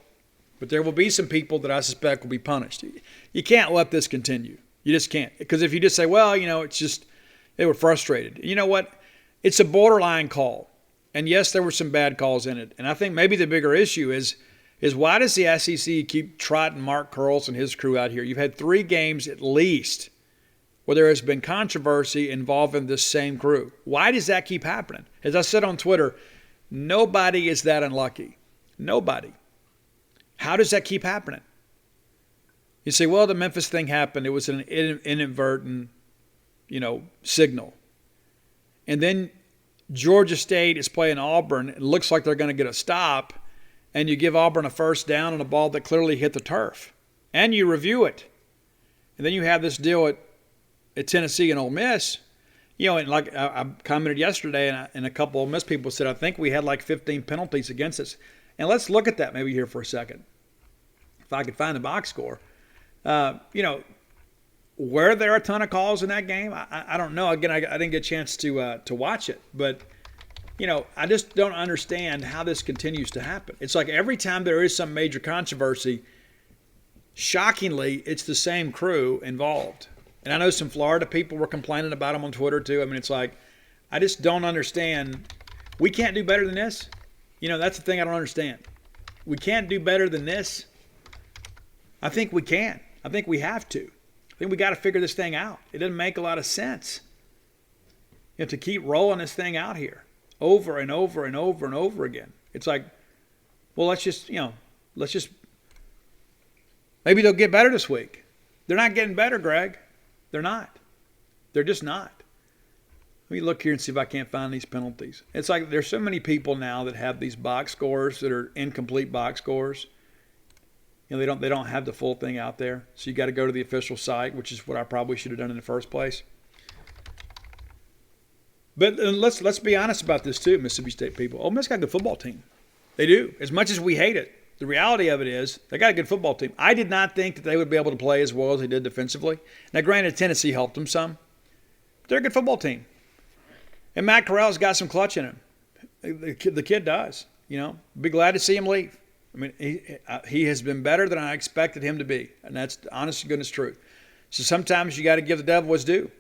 but there will be some people that I suspect will be punished. You can't let this continue. You just can't. Because if you just say, well, it's just they were frustrated. You know what? It's a borderline call. And yes, there were some bad calls in it. And I think maybe the bigger issue is why does the SEC keep trotting Mark Curls and his crew out here? You've had 3 games at least where there has been controversy involving this same crew. Why does that keep happening? As I said on Twitter, nobody is that unlucky. Nobody. How does that keep happening? You say, well, the Memphis thing happened. It was an inadvertent, signal. And then Georgia State is playing Auburn. It looks like they're going to get a stop. And you give Auburn a first down on a ball that clearly hit the turf. And you review it. And then you have this deal at Tennessee and Ole Miss. And like I commented yesterday, and a couple of Ole Miss people said, I think we had like 15 penalties against us. And let's look at that maybe here for a second. If I could find the box score. Were there a ton of calls in that game? I don't know. Again, I didn't get a chance to watch it. But, I just don't understand how this continues to happen. It's like every time there is some major controversy, shockingly, it's the same crew involved. And I know some Florida people were complaining about them on Twitter too. I mean, it's like, I just don't understand. We can't do better than this. That's the thing I don't understand. We can't do better than this. I think we can. I think we have to. I think we got to figure this thing out. It doesn't make a lot of sense. You have to keep rolling this thing out here over and over and over and over again. It's like, well, let's just maybe they'll get better this week. They're not getting better, Greg. They're not. They're just not. Let me look here and see if I can't find these penalties. It's like there's so many people now that have these box scores that are incomplete box scores. They don't have the full thing out there. So you got to go to the official site, which is what I probably should have done in the first place. But let's be honest about this too, Mississippi State people. Ole Miss got a good football team. They do. As much as we hate it, the reality of it is they got a good football team. I did not think that they would be able to play as well as they did defensively. Now, granted, Tennessee helped them some. But they're a good football team. And Matt Corral's got some clutch in him. The kid does. Be glad to see him leave. I mean, he has been better than I expected him to be. And that's the honest to goodness truth. So sometimes you got to give the devil his due.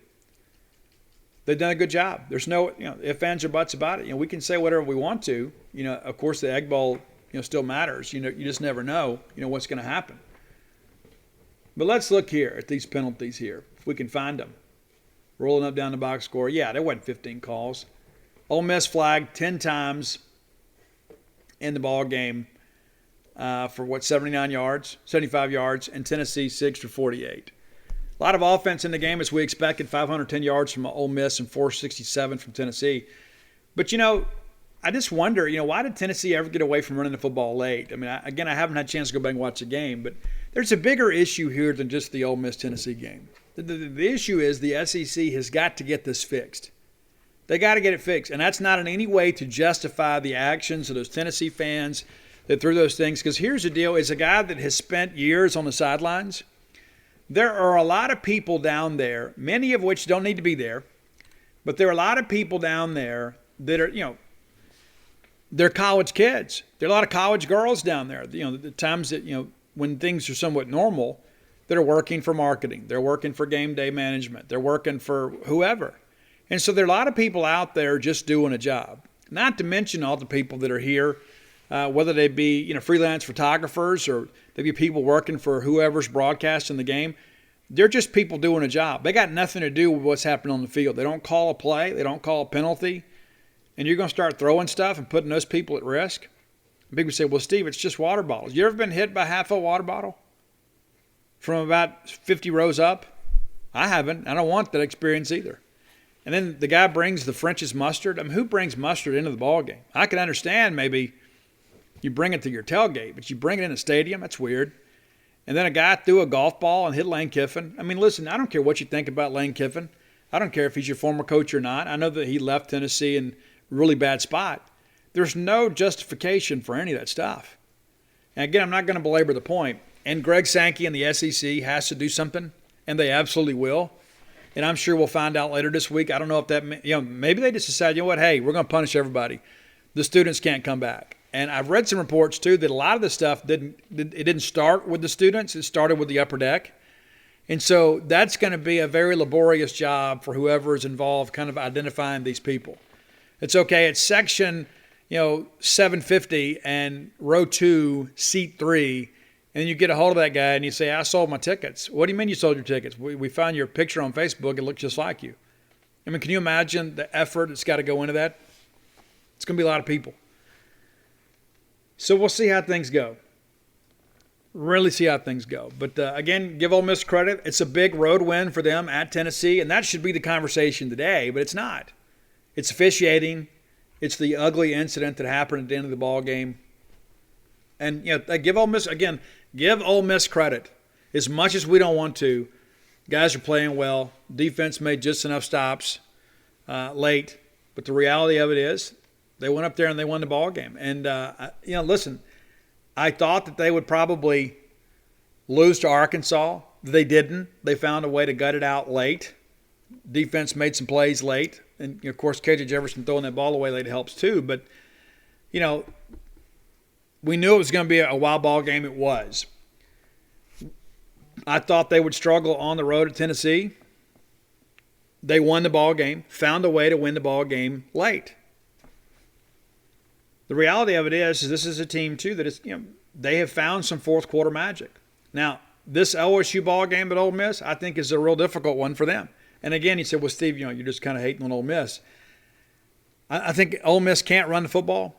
They've done a good job. There's no, ifs, ands, or buts about it. We can say whatever we want to. Of course, the Egg Bowl, still matters. You just never know, what's going to happen. But let's look here at these penalties here, if we can find them. Rolling up down the box score. Yeah, there wasn't 15 calls. Ole Miss flagged 10 times in the ball game for 75 yards, and Tennessee 6 for 48. A lot of offense in the game as we expected, 510 yards from Ole Miss and 467 from Tennessee. But, I just wonder, why did Tennessee ever get away from running the football late? I mean, I haven't had a chance to go back and watch the game, but there's a bigger issue here than just the Ole Miss-Tennessee game. The issue is the SEC has got to get this fixed. They got to get it fixed, and that's not in any way to justify the actions of those Tennessee fans that threw those things. Because here's the deal. As a guy that has spent years on the sidelines, there are a lot of people down there, many of which don't need to be there, but there are a lot of people down there that are, they're college kids. There are a lot of college girls down there. The times that, when things are somewhat normal, that are working for marketing. They're working for game day management. They're working for whoever. And so there are a lot of people out there just doing a job. Not to mention all the people that are here, whether they be, freelance photographers or they be people working for whoever's broadcasting the game. They're just people doing a job. They got nothing to do with what's happening on the field. They don't call a play. They don't call a penalty. And you're going to start throwing stuff and putting those people at risk. And people say, well, Steve, it's just water bottles. You ever been hit by half a water bottle from about 50 rows up? I haven't. I don't want that experience either. And then the guy brings the French's mustard. I mean, who brings mustard into the ball game? I can understand maybe you bring it to your tailgate, but you bring it in a stadium? That's weird. And then a guy threw a golf ball and hit Lane Kiffin. I mean, listen, I don't care what you think about Lane Kiffin. I don't care if he's your former coach or not. I know that he left Tennessee in a really bad spot. There's no justification for any of that stuff. And again, I'm not going to belabor the point. And Greg Sankey and the SEC has to do something. and they absolutely will. And I'm sure we'll find out later this week. I don't know if that, maybe they just decide, you know what, hey, we're going to punish everybody. The students can't come back. And I've read some reports, too, that a lot of the stuff didn't start with the students. It started with the upper deck. And so that's going to be a very laborious job for whoever is involved kind of identifying these people. It's okay. It's section, 750 and row 2, seat 3. And you get a hold of that guy and you say, I sold my tickets. What do you mean you sold your tickets? We found your picture on Facebook. It looked just like you. I mean, can you imagine the effort that's got to go into that? It's going to be a lot of people. So we'll see how things go. Really see how things go. But again, give Ole Miss credit. It's a big road win for them at Tennessee, and that should be the conversation today, but it's not. It's officiating. It's the ugly incident that happened at the end of the ball game. And give Ole Miss credit. As much as we don't want to, guys are playing well. Defense made just enough stops late, but the reality of it is they went up there and they won the ball game. And listen, I thought that they would probably lose to Arkansas. They didn't. They found a way to gut it out late. Defense made some plays late. And, of course, KJ Jefferson throwing that ball away late helps too. But, we knew it was going to be a wild ball game. It was. I thought they would struggle on the road at Tennessee. They won the ball game, found a way to win the ball game late. The reality of it is this is a team, too, that is, they have found some fourth quarter magic. Now, this LSU ball game at Ole Miss, I think, is a real difficult one for them. And again, he said, well, Steve, you're just kind of hating on Ole Miss. I think Ole Miss can't run the football.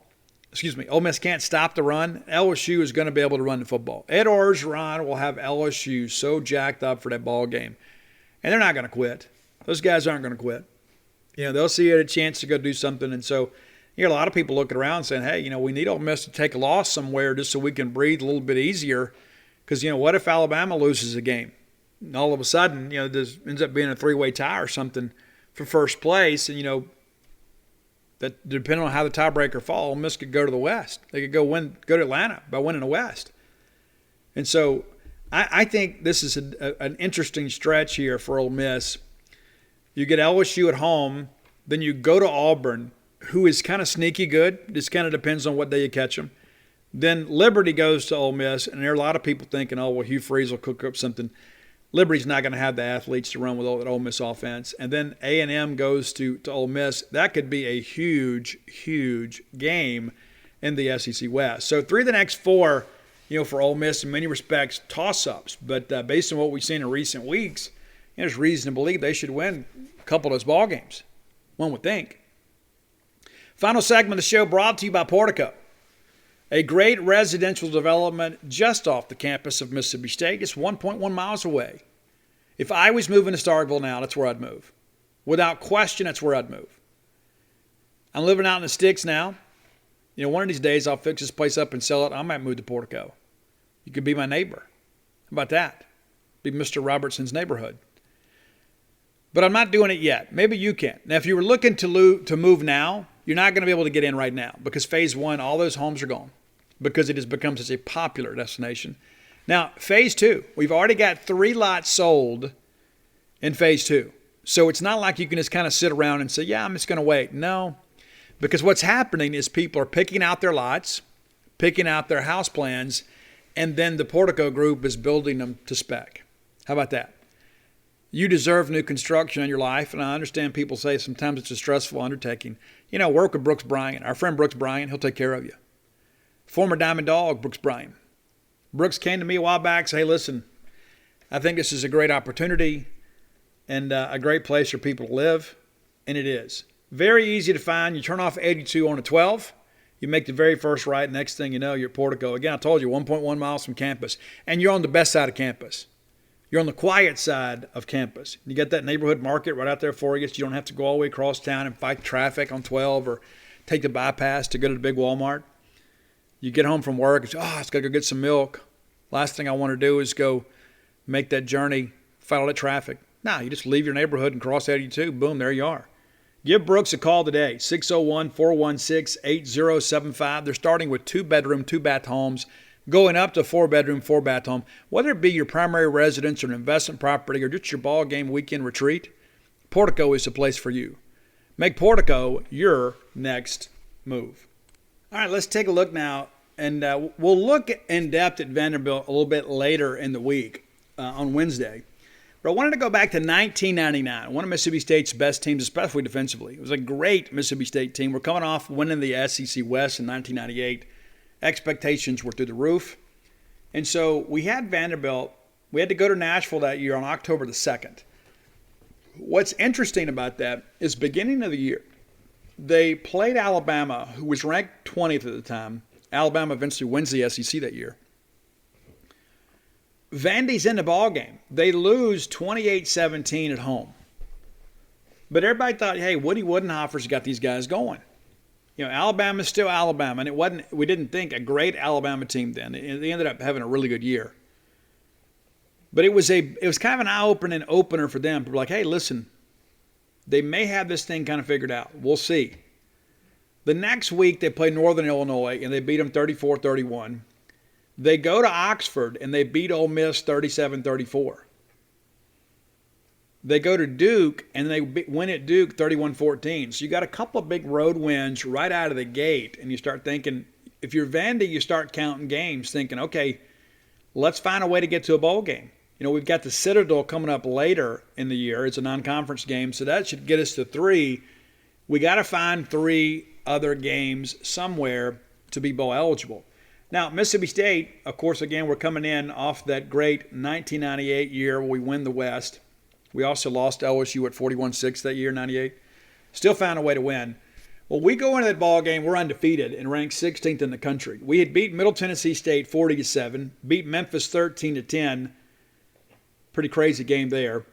Ole Miss can't stop the run. LSU is going to be able to run the football. Ed Orgeron will have LSU so jacked up for that ball game. And they're not going to quit. Those guys aren't going to quit. They'll see it a chance to go do something. And so, a lot of people looking around saying, hey, we need Ole Miss to take a loss somewhere just so we can breathe a little bit easier. Because, what if Alabama loses a game? And all of a sudden, this ends up being a three-way tie or something for first place. And, that depending on how the tiebreaker falls, Ole Miss could go to the West. They could go to Atlanta by winning the West. And so I think this is an interesting stretch here for Ole Miss. You get LSU at home, then you go to Auburn, who is kind of sneaky good. Just kind of depends on what day you catch them. Then Liberty goes to Ole Miss, and there are a lot of people thinking, oh, well, Hugh Freeze will cook up something. Liberty's not going to have the athletes to run with that Ole Miss offense. And then A&M goes to Ole Miss. That could be a huge, huge game in the SEC West. So 3 of the next 4, for Ole Miss in many respects, toss-ups. But based on what we've seen in recent weeks, there's reason to believe they should win a couple of those ball games, one would think. Final segment of the show brought to you by Portico, a great residential development just off the campus of Mississippi State. It's 1.1 miles away. If I was moving to Starkville now, that's where I'd move. Without question, that's where I'd move. I'm living out in the sticks now. One of these days I'll fix this place up and sell it. I might move to Portico. You could be my neighbor. How about that? Be Mr. Robertson's neighborhood. But I'm not doing it yet. Maybe you can. Now, if you were looking to move now, you're not going to be able to get in right now because phase 1, all those homes are gone because it has become such a popular destination. Now, phase 2, we've already got 3 lots sold in phase 2. So it's not like you can just kind of sit around and say, yeah, I'm just going to wait. No, because what's happening is people are picking out their lots, picking out their house plans, and then the Portico group is building them to spec. How about that? You deserve new construction in your life, and I understand people say sometimes it's a stressful undertaking. Work with Brooks Bryant. Our friend Brooks Bryant, he'll take care of you. Former Diamond Dog, Brooks Bryant. Brooks came to me a while back and said, hey, listen, I think this is a great opportunity and a great place for people to live, and it is. Very easy to find. You turn off 82 on a 12. You make the very first right. Next thing you know, you're at Portico. Again, I told you, 1.1 miles from campus, and you're on the best side of campus. You're on the quiet side of campus. You got that neighborhood market right out there for you. So you don't have to go all the way across town and fight traffic on 12 or take the bypass to go to the big Walmart. You get home from work and say, it's got to go get some milk. Last thing I want to do is go make that journey, fight all that traffic. No, you just leave your neighborhood and cross 82. Boom, there you are. Give Brooks a call today, 601-416-8075. They're starting with 2-bedroom, 2-bath homes. going up to 4-bedroom, 4-bath home, whether it be your primary residence or an investment property or just your ball game weekend retreat, Portico is the place for you. Make Portico your next move. All right, let's take a look now, and we'll look in depth at Vanderbilt a little bit later in the week on Wednesday. But I wanted to go back to 1999, one of Mississippi State's best teams, especially defensively. It was a great Mississippi State team. We're coming off winning the SEC West in 1998. Expectations were through the roof. And so we had Vanderbilt. We had to go to Nashville that year on October the 2nd. What's interesting about that is beginning of the year, they played Alabama, who was ranked 20th at the time. Alabama eventually wins the SEC that year. Vandy's in the ball game. They lose 28-17 at home. But everybody thought, hey, Woody Woodenhofer's got these guys going. You know, Alabama's still Alabama, and we didn't think a great Alabama team then. They ended up having a really good year. But it was kind of an eye-opening opener for them. People were like, hey, listen, they may have this thing kind of figured out. We'll see. The next week they played Northern Illinois, and they beat them 34-31. They go to Oxford, and they beat Ole Miss 37-34. They go to Duke, and they win at Duke 31-14. So you got a couple of big road wins right out of the gate, and you start thinking, if you're Vandy, you start counting games, thinking, okay, let's find a way to get to a bowl game. You know, we've got the Citadel coming up later in the year. It's a non-conference game, so that should get us to 3. We got to find 3 other games somewhere to be bowl eligible. Now, Mississippi State, of course, again, we're coming in off that great 1998 year where we win the West. We also lost LSU at 41-6 that year, 98. Still found a way to win. Well, we go into that ball game, we're undefeated and ranked 16th in the country. We had beat Middle Tennessee State 40-7, beat Memphis 13-10. Pretty crazy game there.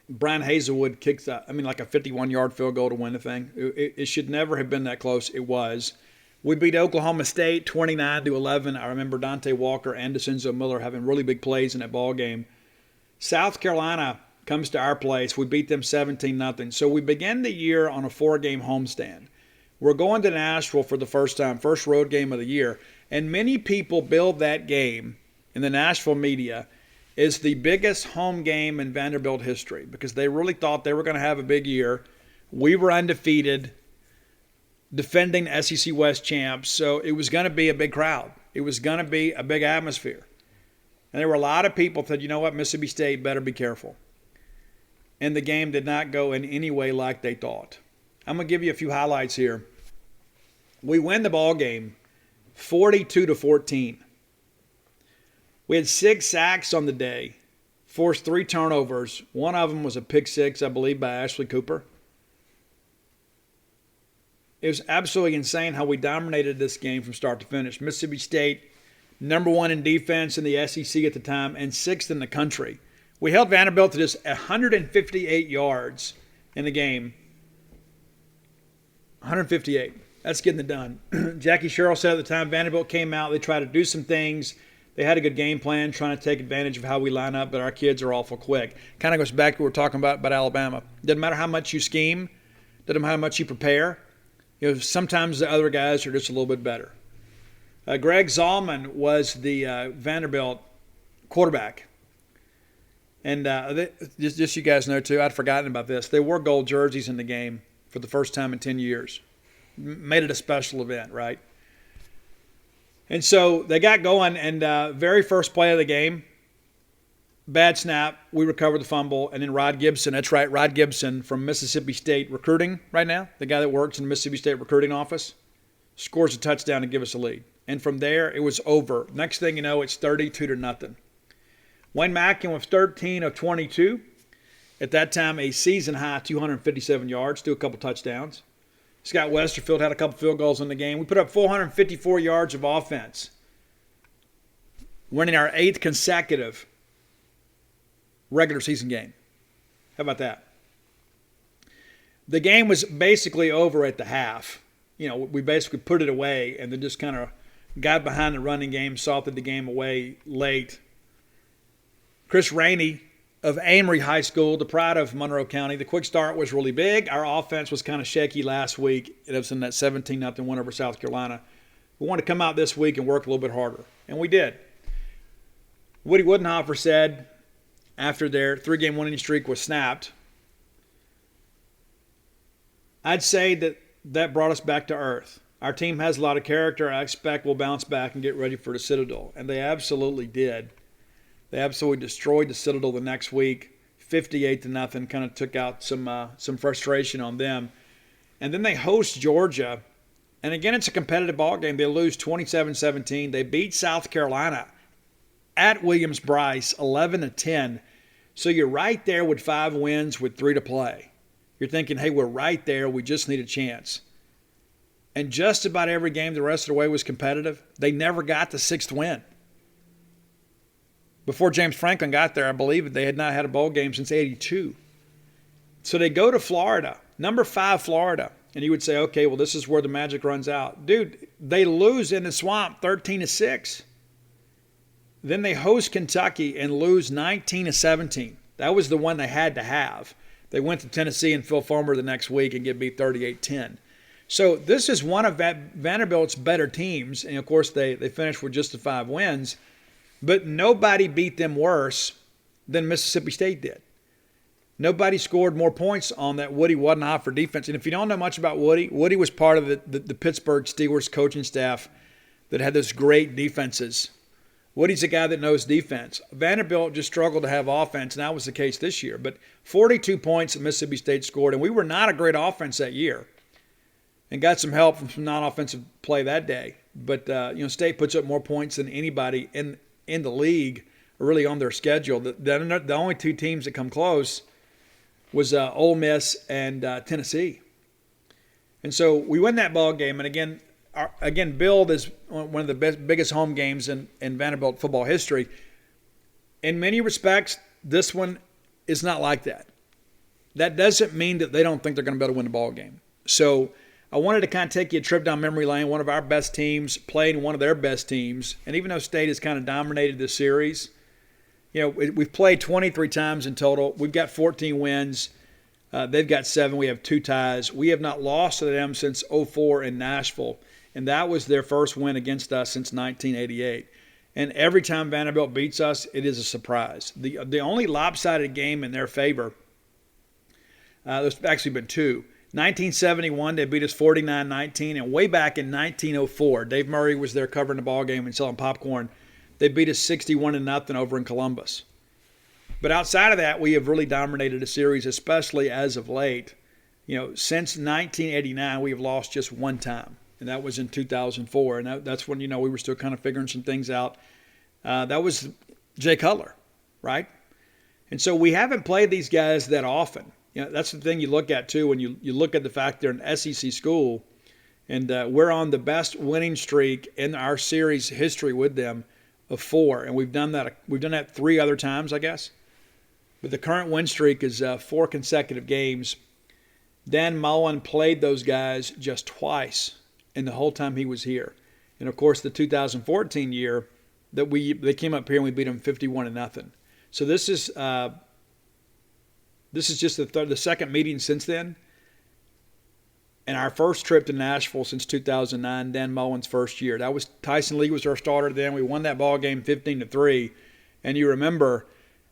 Brian Hazelwood kicks like a 51-yard field goal to win the thing. It should never have been that close. It was. We beat Oklahoma State 29-11. I remember Dante Walker and DeCenzo Miller having really big plays in that ball game. South Carolina comes to our place. We beat them 17-0. So we began the year on a 4-game homestand. We're going to Nashville for the first time, first road game of the year. And many people build that game in the Nashville media as the biggest home game in Vanderbilt history because they really thought they were going to have a big year. We were undefeated, defending SEC West champs, so it was going to be a big crowd. It was going to be a big atmosphere. And there were a lot of people that said, you know what, Mississippi State better be careful. And the game did not go in any way like they thought. I'm going to give you a few highlights here. We win the ball game 42-14. We had 6 sacks on the day, forced 3 turnovers. One of them was a pick 6, I believe, by Ashley Cooper. It was absolutely insane how we dominated this game from start to finish. Mississippi State, number 1 in defense in the SEC at the time, and 6th in the country. We held Vanderbilt to just 158 yards in the game. 158. That's getting it done. Jackie Sherrill said at the time, Vanderbilt came out, they tried to do some things. They had a good game plan, trying to take advantage of how we line up, but our kids are awful quick. Kind of goes back to what we were talking about Alabama. Doesn't matter how much you scheme. Doesn't matter how much you prepare. You know, sometimes the other guys are just a little bit better. Greg Zalman was the Vanderbilt quarterback. And just you guys know, too, I'd forgotten about this. They wore gold jerseys in the game for the first time in 10 years. Made it a special event, right? And so they got going, and very first play of the game, bad snap, we recovered the fumble, and then Rod Gibson, that's right, Rod Gibson from Mississippi State recruiting right now, the guy that works in the Mississippi State recruiting office, scores a touchdown to give us a lead. And from there, it was over. Next thing you know, it's 32-0. Wayne Mackin was 13 of 22. At that time, a season-high 257 yards, threw a couple touchdowns. Scott Westerfield had a couple field goals in the game. We put up 454 yards of offense, winning our 8th consecutive regular season game. How about that? The game was basically over at the half. You know, we basically put it away and then just kind of got behind the running game, salted the game away late. Chris Rainey of Amory High School, the pride of Monroe County. The quick start was really big. Our offense was kind of shaky last week. It was in that 17-0 win over South Carolina. We want to come out this week and work a little bit harder. And we did. Woody Woodenhofer said after their 3-game winning streak was snapped, I'd say that brought us back to earth. Our team has a lot of character. I expect we'll bounce back and get ready for the Citadel. And they absolutely did. They absolutely destroyed the Citadel the next week, 58-0, kind of took out some frustration on them. And then they host Georgia. And again, it's a competitive ball game. They lose 27-17. They beat South Carolina at Williams-Brice 11-10. So you're right there with 5 wins with 3 to play. You're thinking, hey, we're right there. We just need a chance. And just about every game the rest of the way was competitive. They never got the 6th win. Before James Franklin got there, I believe they had not had a bowl game since '82. So they go to Florida, number 5 Florida. And you would say, okay, well, this is where the magic runs out. Dude, they lose in the swamp 13-6. Then they host Kentucky and lose 19-17. That was the one they had to have. They went to Tennessee and Phil Fulmer the next week and get beat 38-10. So this is one of Vanderbilt's better teams. And, of course, they finished with just the 5 wins. But nobody beat them worse than Mississippi State did. Nobody scored more points on that Woody Woodenhofer defense. And if you don't know much about Woody, Woody was part of the Pittsburgh Steelers coaching staff that had those great defenses. Woody's a guy that knows defense. Vanderbilt just struggled to have offense, and that was the case this year. But 42 points that Mississippi State scored, and we were not a great offense that year. And got some help from some non-offensive play that day. But, State puts up more points than anybody in the league, or really on their schedule. The only 2 teams that come close was Ole Miss and Tennessee. And so we win that ball game, and again, Build is one of the biggest home games in Vanderbilt football history. In many respects, this one is not like that. That doesn't mean that they don't think they're going to be able to win the ball game. So I wanted to kind of take you a trip down memory lane. One of our best teams played one of their best teams. And even though State has kind of dominated this series, we've played 23 times in total. We've got 14 wins. They've got 7. We have 2 ties. We have not lost to them since '04 in Nashville. And that was their first win against us since 1988. And every time Vanderbilt beats us, it is a surprise. The only lopsided game in their favor, there's actually been 2. 1971, they beat us 49-19. And way back in 1904, Dave Murray was there covering the ball game and selling popcorn. They beat us 61-0 over in Columbus. But outside of that, we have really dominated a series, especially as of late. Since 1989, we have lost just 1 time. And that was in 2004. And that's when, we were still kind of figuring some things out. That was Jay Cutler, right? And so we haven't played these guys that often. That's the thing you look at, too, when you look at the fact they're an SEC school. And we're on the best winning streak in our series history with them of 4. And we've done that 3 other times, I guess. But the current win streak is 4 consecutive games. Dan Mullen played those guys just twice in the whole time he was here. And, of course, the 2014 year that they came up here and we beat them 51-0. So this is just the second meeting since then. And our first trip to Nashville since 2009, Dan Mullen's first year. That was Tyson Lee was our starter then. We won that ball game 15-3. And you remember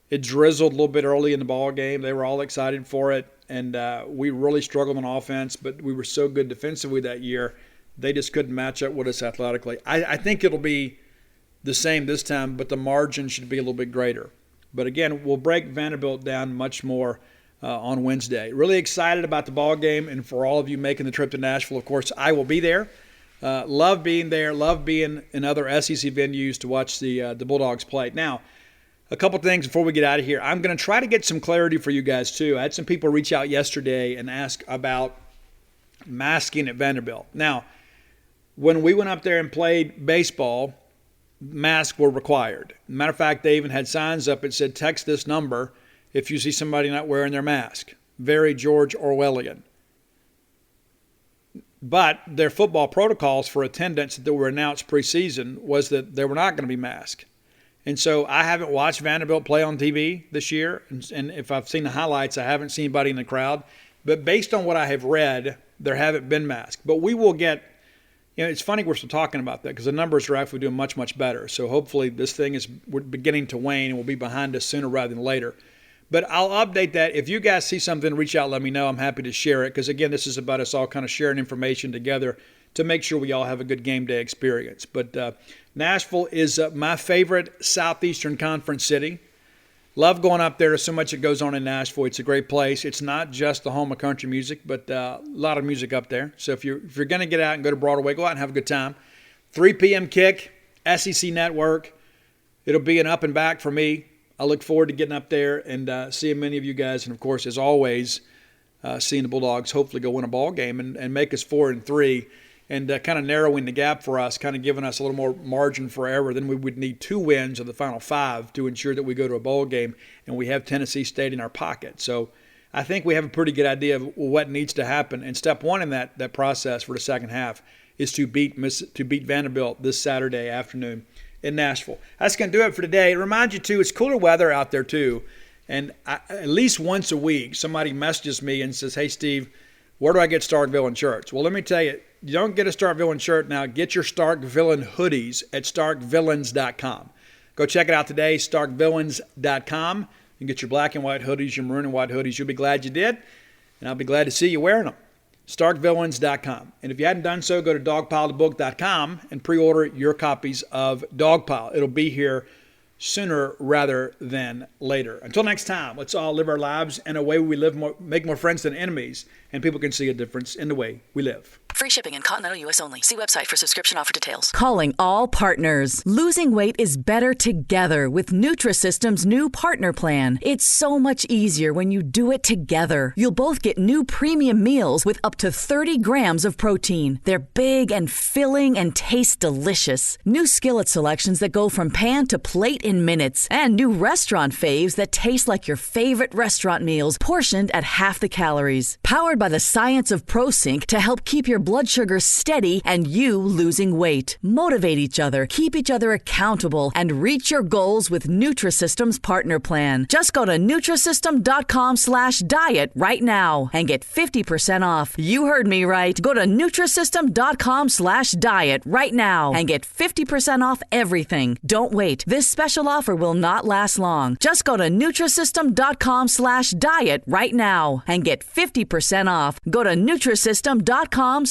it drizzled a little bit early in the ball game. They were all excited for it. And we really struggled on offense, but we were so good defensively that year. They just couldn't match up with us athletically. I think it'll be the same this time, but the margin should be a little bit greater. But again, we'll break Vanderbilt down much more on Wednesday. Really excited about the ball game, and for all of you making the trip to Nashville, of course, I will be there. Love being there. Love being in other SEC venues to watch the Bulldogs play. Now, a couple things before we get out of here. I'm going to try to get some clarity for you guys, too. I had some people reach out yesterday and ask about masking at Vanderbilt. Now, when we went up there and played baseball, masks were required. Matter of fact, they even had signs up that said, text this number if you see somebody not wearing their mask. Very George Orwellian. But their football protocols for attendance that were announced preseason was that they were not going to be masked. And so I haven't watched Vanderbilt play on TV this year. And if I've seen the highlights, I haven't seen anybody in the crowd. But based on what I have read, there haven't been masks. But we will get, it's funny we're still talking about that because the numbers are actually doing much, much better. So hopefully this thing we're beginning to wane and will be behind us sooner rather than later. But I'll update that. If you guys see something, reach out, let me know. I'm happy to share it because, again, this is about us all kind of sharing information together to make sure we all have a good game day experience. But Nashville is my favorite Southeastern Conference city. Love going up there. There's so much that goes on in Nashville. It's a great place. It's not just the home of country music, but a lot of music up there. So if you're going to get out and go to Broadway, go out and have a good time. 3 p.m. kick, SEC Network. It'll be an up and back for me. I look forward to getting up there and seeing many of you guys. And, of course, as always, seeing the Bulldogs hopefully go win a ball game and make us 4-3 and kind of narrowing the gap for us, kind of giving us a little more margin for error. Then we would need 2 wins of the final 5 to ensure that we go to a bowl game and we have Tennessee State in our pocket. So I think we have a pretty good idea of what needs to happen. And step 1 in that process for the second half is to beat Vanderbilt this Saturday afternoon in Nashville. That's going to do it for today. Remind you, too, it's cooler weather out there, too. And at least once a week, somebody messages me and says, hey, Steve, where do I get Stark Villain shirts? Well, let me tell you, you don't get a Stark Villain shirt now. Get your Stark Villain hoodies at starkvillains.com. Go check it out today, starkvillains.com. You can get your black and white hoodies, your maroon and white hoodies. You'll be glad you did, and I'll be glad to see you wearing them. starkvillains.com. And if you hadn't done so, go to dogpilethebook.com and pre-order your copies of Dogpile. It'll be here sooner rather than later. Until next time, let's all live our lives in a way we make more friends than enemies, and people can see a difference in the way we live. Free shipping in continental U.S. only. See website for subscription offer details. Calling all partners. Losing weight is better together with Nutrisystem's new partner plan. It's so much easier when you do it together. You'll both get new premium meals with up to 30 grams of protein. They're big and filling and taste delicious. New skillet selections that go from pan to plate in minutes. And new restaurant faves that taste like your favorite restaurant meals, portioned at half the calories. Powered by the science of ProSync to help keep your blood sugar steady and you losing weight. Motivate each other, keep each other accountable, and reach your goals with Nutrisystem's partner plan. Just go to Nutrisystem.com/diet right now and get 50% off. You heard me right. Go to Nutrisystem.com/diet right now and get 50% off everything. Don't wait. This special offer will not last long. Just go to Nutrisystem.com/diet right now and get 50% off. Go to Nutrisystem.com/diet.